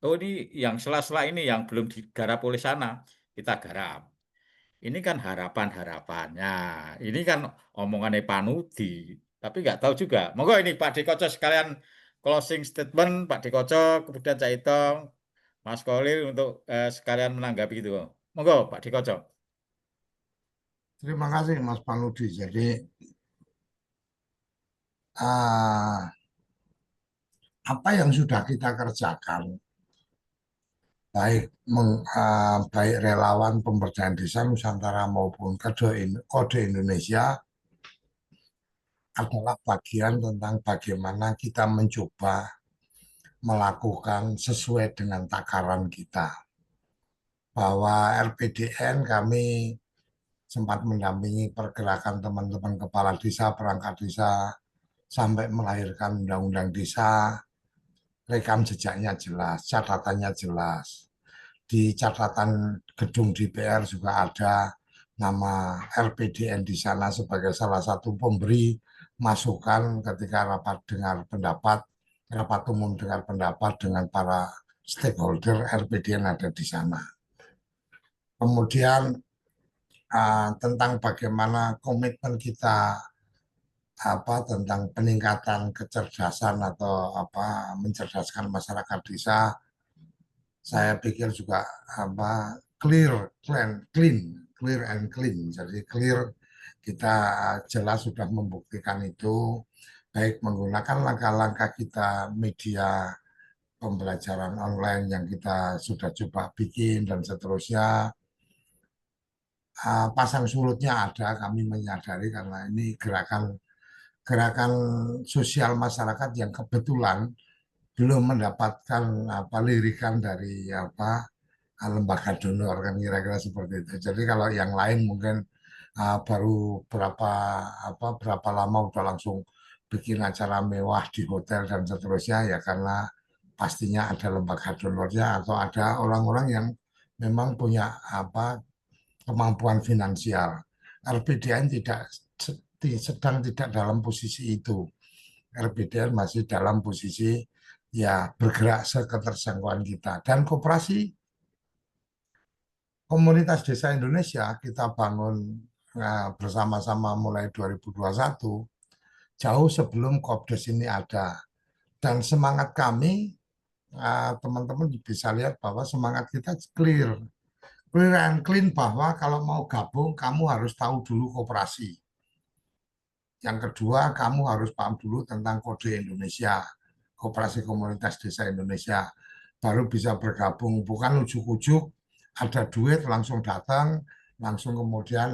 oh ini yang sela-sela ini yang belum digarap oleh sana, kita garap. Ini kan harapan-harapannya, ini kan omongannya Panudi, tapi nggak tahu juga. Monggo ini Pak Dikoco sekalian closing statement, Pak Dikoco, kemudian Cak Itong, Mas Kolil untuk sekalian menanggapi itu. Monggo Pak Dikoco. Terima kasih Mas Panudi. Jadi apa yang sudah kita kerjakan, baik relawan pemberdayaan desa Nusantara maupun Kode Indonesia, adalah bagian tentang bagaimana kita mencoba melakukan sesuai dengan takaran kita. Bahwa RPDN kami sempat mendampingi pergerakan teman-teman kepala desa, perangkat desa, sampai melahirkan undang-undang desa. Rekam jejaknya jelas, catatannya jelas. Di catatan gedung DPR juga ada nama RPDN di sana sebagai salah satu pemberi masukan ketika rapat dengar pendapat, rapat umum dengar pendapat dengan para stakeholder RPDN ada di sana. Kemudian tentang bagaimana komitmen kita tentang peningkatan kecerdasan atau mencerdaskan masyarakat desa, saya pikir juga clear and clean. Jadi clear, kita jelas sudah membuktikan itu, baik menggunakan langkah-langkah kita media pembelajaran online yang kita sudah coba bikin dan seterusnya. Pasang surutnya ada, kami menyadari karena ini gerakan sosial masyarakat yang kebetulan belum mendapatkan lirikan dari lembaga donor, kan kira-kira seperti itu. Jadi kalau yang lain mungkin baru berapa lama udah langsung bikin acara mewah di hotel dan seterusnya, ya karena pastinya ada lembaga donornya atau ada orang-orang yang memang punya kemampuan finansial. RPDN sedang tidak dalam posisi itu. RPDN masih dalam posisi ya bergerak seketersangkutan kita. Dan koperasi komunitas desa Indonesia kita bangun bersama-sama mulai 2021, jauh sebelum Kopdes ini ada. Dan semangat kami, teman-teman bisa lihat bahwa semangat kita clear and clean, bahwa kalau mau gabung kamu harus tahu dulu koperasi. Yang kedua, kamu harus paham dulu tentang Kode Indonesia, Koperasi Komunitas Desa Indonesia, baru bisa bergabung. Bukan ujuk-ujuk ada duit langsung datang, langsung kemudian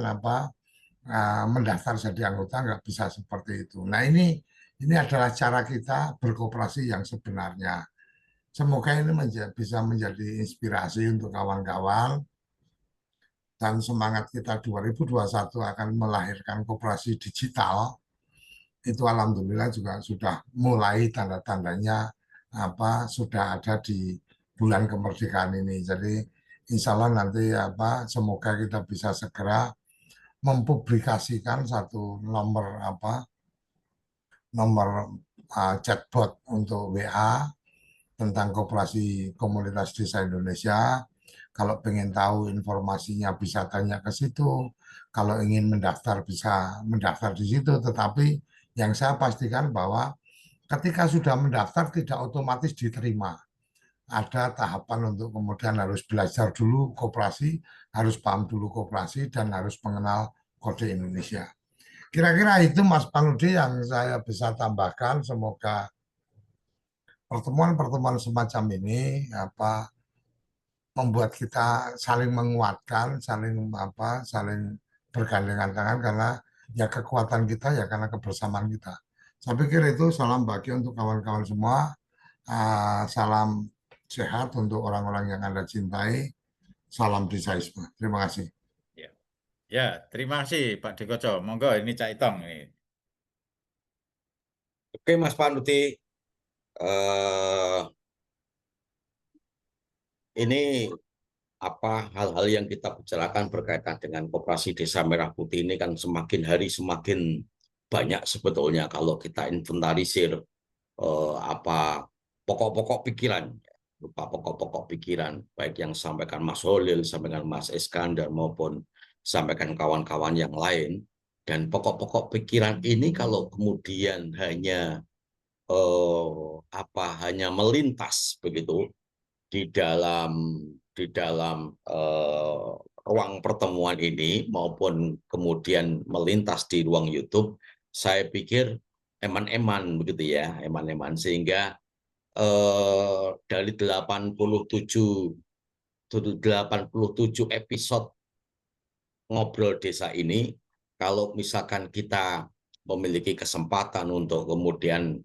mendaftar jadi anggota, nggak bisa seperti itu. Nah ini adalah cara kita berkooperasi yang sebenarnya. Semoga ini bisa menjadi inspirasi untuk kawan-kawan, dan semangat kita 2021 akan melahirkan koperasi digital. Itu alhamdulillah juga sudah mulai tanda-tandanya sudah ada di bulan kemerdekaan ini. Jadi insya Allah nanti semoga kita bisa segera mempublikasikan satu nomor chatbot untuk WA tentang Koperasi Komunitas Desa Indonesia. Kalau pengen tahu informasinya bisa tanya ke situ. Kalau ingin mendaftar bisa mendaftar di situ. Tetapi yang saya pastikan bahwa ketika sudah mendaftar tidak otomatis diterima. Ada tahapan untuk kemudian harus belajar dulu koperasi, harus paham dulu koperasi, dan harus mengenal Kode Indonesia. Kira-kira itu Mas Panudi yang saya bisa tambahkan. Semoga pertemuan-pertemuan semacam ini membuat kita saling menguatkan, saling bergandengan tangan, karena ya kekuatan kita ya karena kebersamaan kita. Saya pikir itu salam bagi untuk kawan-kawan semua, salam sehat untuk orang-orang yang Anda cintai, salam desaisme. Terima kasih. Ya, terima kasih Pak Dikoco. Monggo ini Cak Itong ini. Oke Mas Panudi, ini hal-hal yang kita bicarakan berkaitan dengan Koperasi Desa Merah Putih ini kan semakin hari semakin banyak sebetulnya kalau kita inventarisir pokok-pokok pikiran, berupa pokok-pokok pikiran, baik yang disampaikan Mas Holil, disampaikan Mas Iskandar maupun disampaikan kawan-kawan yang lain. Dan pokok-pokok pikiran ini kalau kemudian hanya hanya melintas begitu di dalam ruang pertemuan ini maupun kemudian melintas di ruang YouTube, saya pikir eman-eman begitu ya, eman-eman, sehingga dari 87 episode Ngobrol Desa ini, kalau misalkan kita memiliki kesempatan untuk kemudian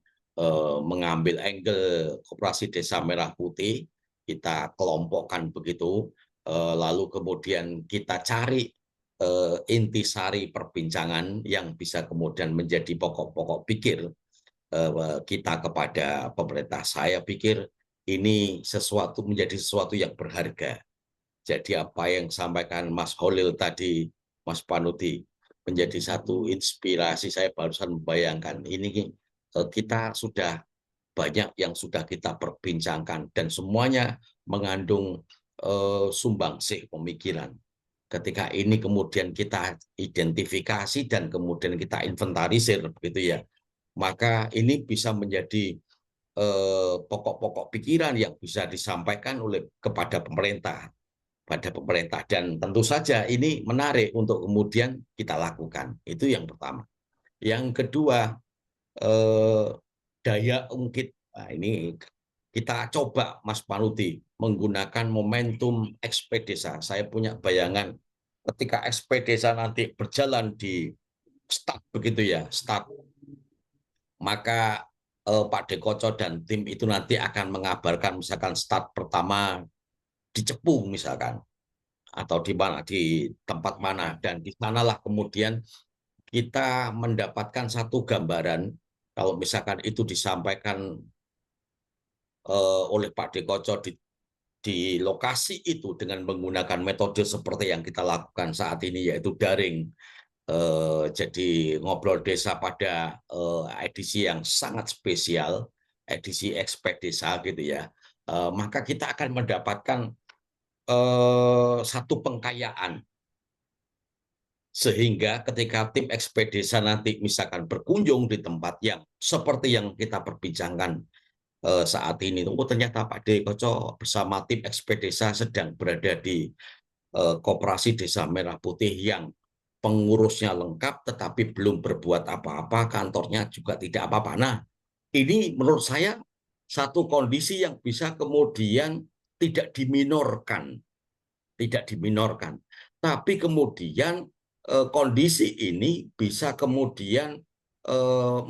mengambil angle Koperasi Desa Merah Putih, kita kelompokkan begitu, lalu kemudian kita cari intisari perbincangan yang bisa kemudian menjadi pokok-pokok pikir kita kepada pemerintah. Saya pikir ini menjadi sesuatu yang berharga. Jadi apa yang disampaikan Mas Holil tadi, Mas Panuti, menjadi satu inspirasi. Saya barusan membayangkan ini kita sudah banyak yang sudah kita perbincangkan dan semuanya mengandung sumbangsih pemikiran. Ketika ini kemudian kita identifikasi dan kemudian kita inventarisir begitu ya, maka ini bisa menjadi pokok-pokok pikiran yang bisa disampaikan kepada pemerintah, dan tentu saja ini menarik untuk kemudian kita lakukan. Itu yang pertama. Yang kedua, daya ungkit. Nah, ini kita coba Mas Panuti menggunakan momentum XP Desa. Saya punya bayangan ketika XP Desa nanti berjalan di start begitu ya, start, maka Pak Dekoco dan tim itu nanti akan mengabarkan misalkan start pertama di Cepu misalkan, atau di mana, di tempat mana, dan di sanalah kemudian kita mendapatkan satu gambaran kalau misalkan itu disampaikan oleh Pak Dekoco di lokasi itu dengan menggunakan metode seperti yang kita lakukan saat ini, yaitu daring. Jadi Ngobrol Desa pada edisi yang sangat spesial, edisi Expert Desa gitu ya, maka kita akan mendapatkan satu pengkayaan, sehingga ketika tim Expert Desa nanti misalkan berkunjung di tempat yang seperti yang kita perbincangkan saat ini, ternyata Pak Dekoco bersama tim Expert Desa sedang berada di Koperasi Desa Merah Putih yang pengurusnya lengkap tetapi belum berbuat apa-apa, kantornya juga tidak apa-apa. Nah, ini menurut saya satu kondisi yang bisa kemudian tidak diminorkan, tapi kemudian kondisi ini bisa kemudian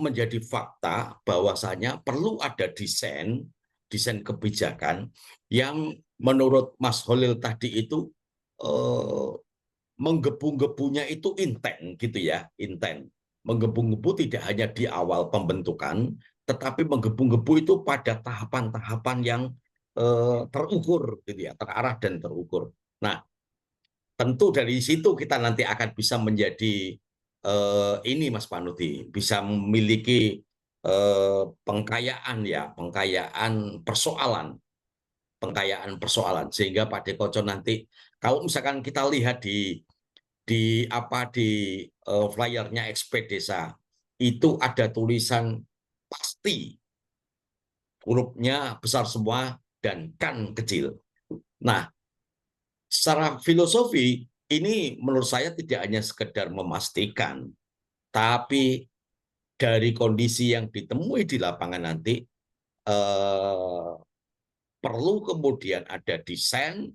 menjadi fakta bahwasanya perlu ada desain kebijakan yang menurut Mas Holil tadi itu menggebu-gebunya itu intent gitu ya, intent. Menggebu-gebu tidak hanya di awal pembentukan, tetapi menggebu-gebu itu pada tahapan-tahapan yang terukur gitu ya, terarah dan terukur. Nah, tentu dari situ kita nanti akan bisa menjadi ini Mas Panuti, bisa memiliki pengkayaan persoalan, sehingga Pak Dekoco nanti kalau misalkan kita lihat di flyernya Expert Desa itu ada tulisan pasti, hurufnya besar semua dan kan kecil. Nah, secara filosofi ini menurut saya tidak hanya sekedar memastikan, tapi dari kondisi yang ditemui di lapangan nanti perlu kemudian ada desain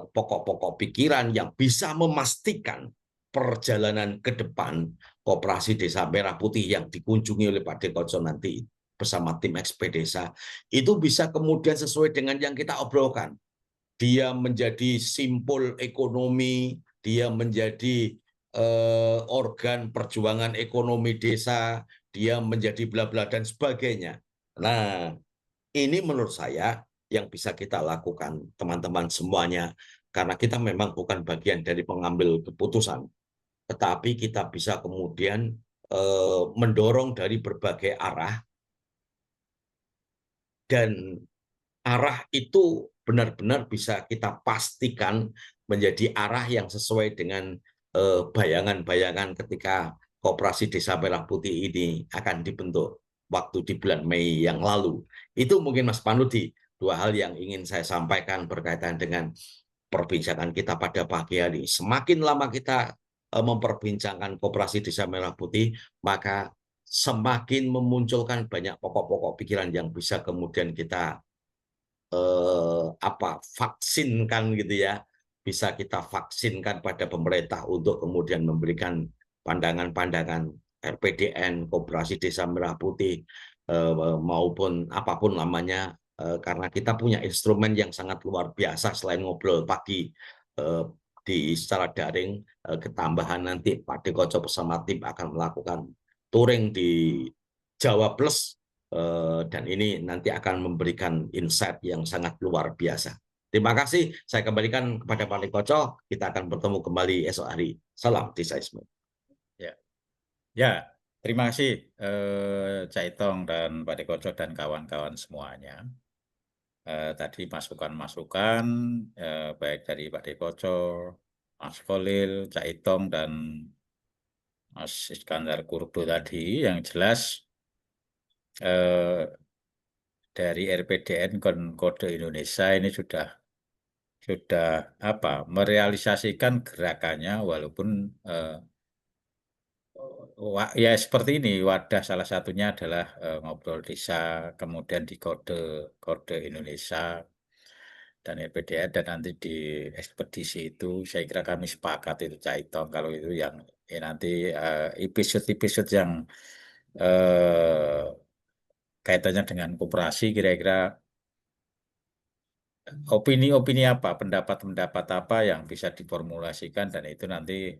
pokok-pokok pikiran yang bisa memastikan perjalanan ke depan Koperasi Desa Merah Putih yang dikunjungi oleh Pak Dekoco nanti bersama tim XP Desa itu bisa kemudian sesuai dengan yang kita obrolkan. Dia menjadi simpul ekonomi, dia menjadi organ perjuangan ekonomi desa, dia menjadi bla bla dan sebagainya. Nah, ini menurut saya yang bisa kita lakukan, teman-teman semuanya, karena kita memang bukan bagian dari pengambil keputusan, tetapi kita bisa kemudian mendorong dari berbagai arah, dan arah itu benar-benar bisa kita pastikan menjadi arah yang sesuai dengan bayangan-bayangan ketika Koperasi Desa Merah Putih ini akan dibentuk waktu di bulan Mei yang lalu. Itu mungkin Mas Panudi, dua hal yang ingin saya sampaikan berkaitan dengan perbincangan kita pada pagi hari. Semakin lama kita memperbincangkan Koperasi Desa Merah Putih, maka semakin memunculkan banyak pokok-pokok pikiran yang bisa kemudian kita vaksinkan gitu ya, bisa kita vaksinkan pada pemerintah untuk kemudian memberikan pandangan-pandangan RPDN, Koperasi Desa Merah Putih, maupun apapun namanya, karena kita punya instrumen yang sangat luar biasa selain ngobrol pagi secara daring, ketambahan nanti Pak Dekoco bersama tim akan melakukan touring di Jawa Plus, dan ini nanti akan memberikan insight yang sangat luar biasa. Terima kasih, saya kembalikan kepada Pak Dekoco, kita akan bertemu kembali esok hari. Salam Desaisme. Ya, terima kasih Cak Itong dan Pak Dekoco dan kawan-kawan semuanya. Tadi masukan-masukan baik dari Pak Dekoco, Mas Kholil, Cak Itong, dan Mas Iskandar Kurdo tadi, yang jelas dari RPDN Kode Indonesia ini sudah merealisasikan gerakannya, walaupun ya seperti ini, wadah salah satunya adalah ngobrol desa, kemudian di Kode Indonesia dan RPDN, dan nanti di ekspedisi itu saya kira kami sepakat itu Cak Itong, kalau itu yang nanti episode-episode yang kaitannya dengan koperasi, kira-kira opini-opini apa, pendapat-pendapat apa yang bisa diformulasikan, dan itu nanti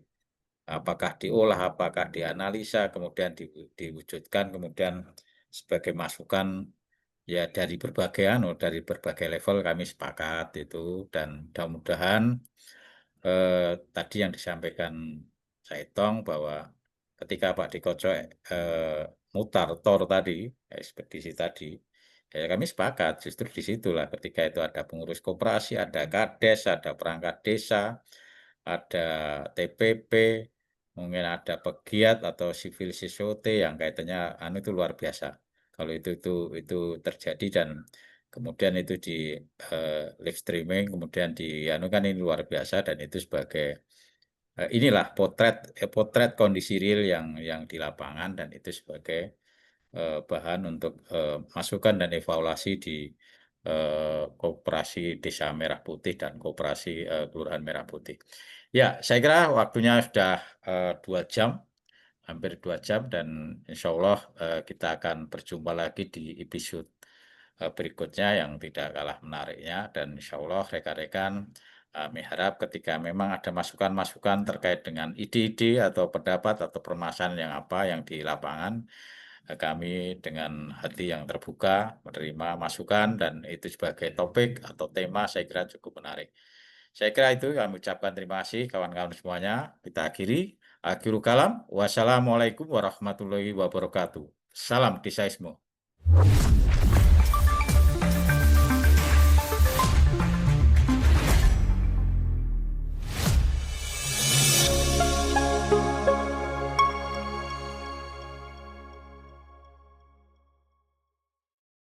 apakah diolah, apakah dianalisa, kemudian diwujudkan, kemudian sebagai masukan ya dari berbagai level kami sepakat itu, dan mudah-mudahan tadi yang disampaikan Cak Itong bahwa ketika Pak Dekoco mutar tor tadi, ekspedisi tadi, ya kami sepakat justru di situlah ketika itu ada pengurus koperasi, ada kades, ada perangkat desa, ada TPP, mungkin ada pegiat atau civil society yang kaitannya itu luar biasa. Kalau itu terjadi dan kemudian itu di live streaming, kemudian kan ini luar biasa, dan itu sebagai inilah potret kondisi real yang di lapangan, dan itu sebagai bahan untuk masukan dan evaluasi di Koperasi Desa Merah Putih dan Koperasi Kelurahan Merah Putih. Ya, saya kira waktunya sudah 2 jam, hampir 2 jam, dan insya Allah kita akan berjumpa lagi di episode berikutnya yang tidak kalah menariknya, dan insya Allah rekan-rekan kami harap ketika memang ada masukan-masukan terkait dengan ide-ide atau pendapat atau permasalahan yang di lapangan, kami dengan hati yang terbuka menerima masukan, dan itu sebagai topik atau tema saya kira cukup menarik. Saya kira itu kami ucapkan terima kasih kawan-kawan semuanya. Kita akhiri. Akhirul kalam. Wassalamualaikum warahmatullahi wabarakatuh. Salam Desaisme.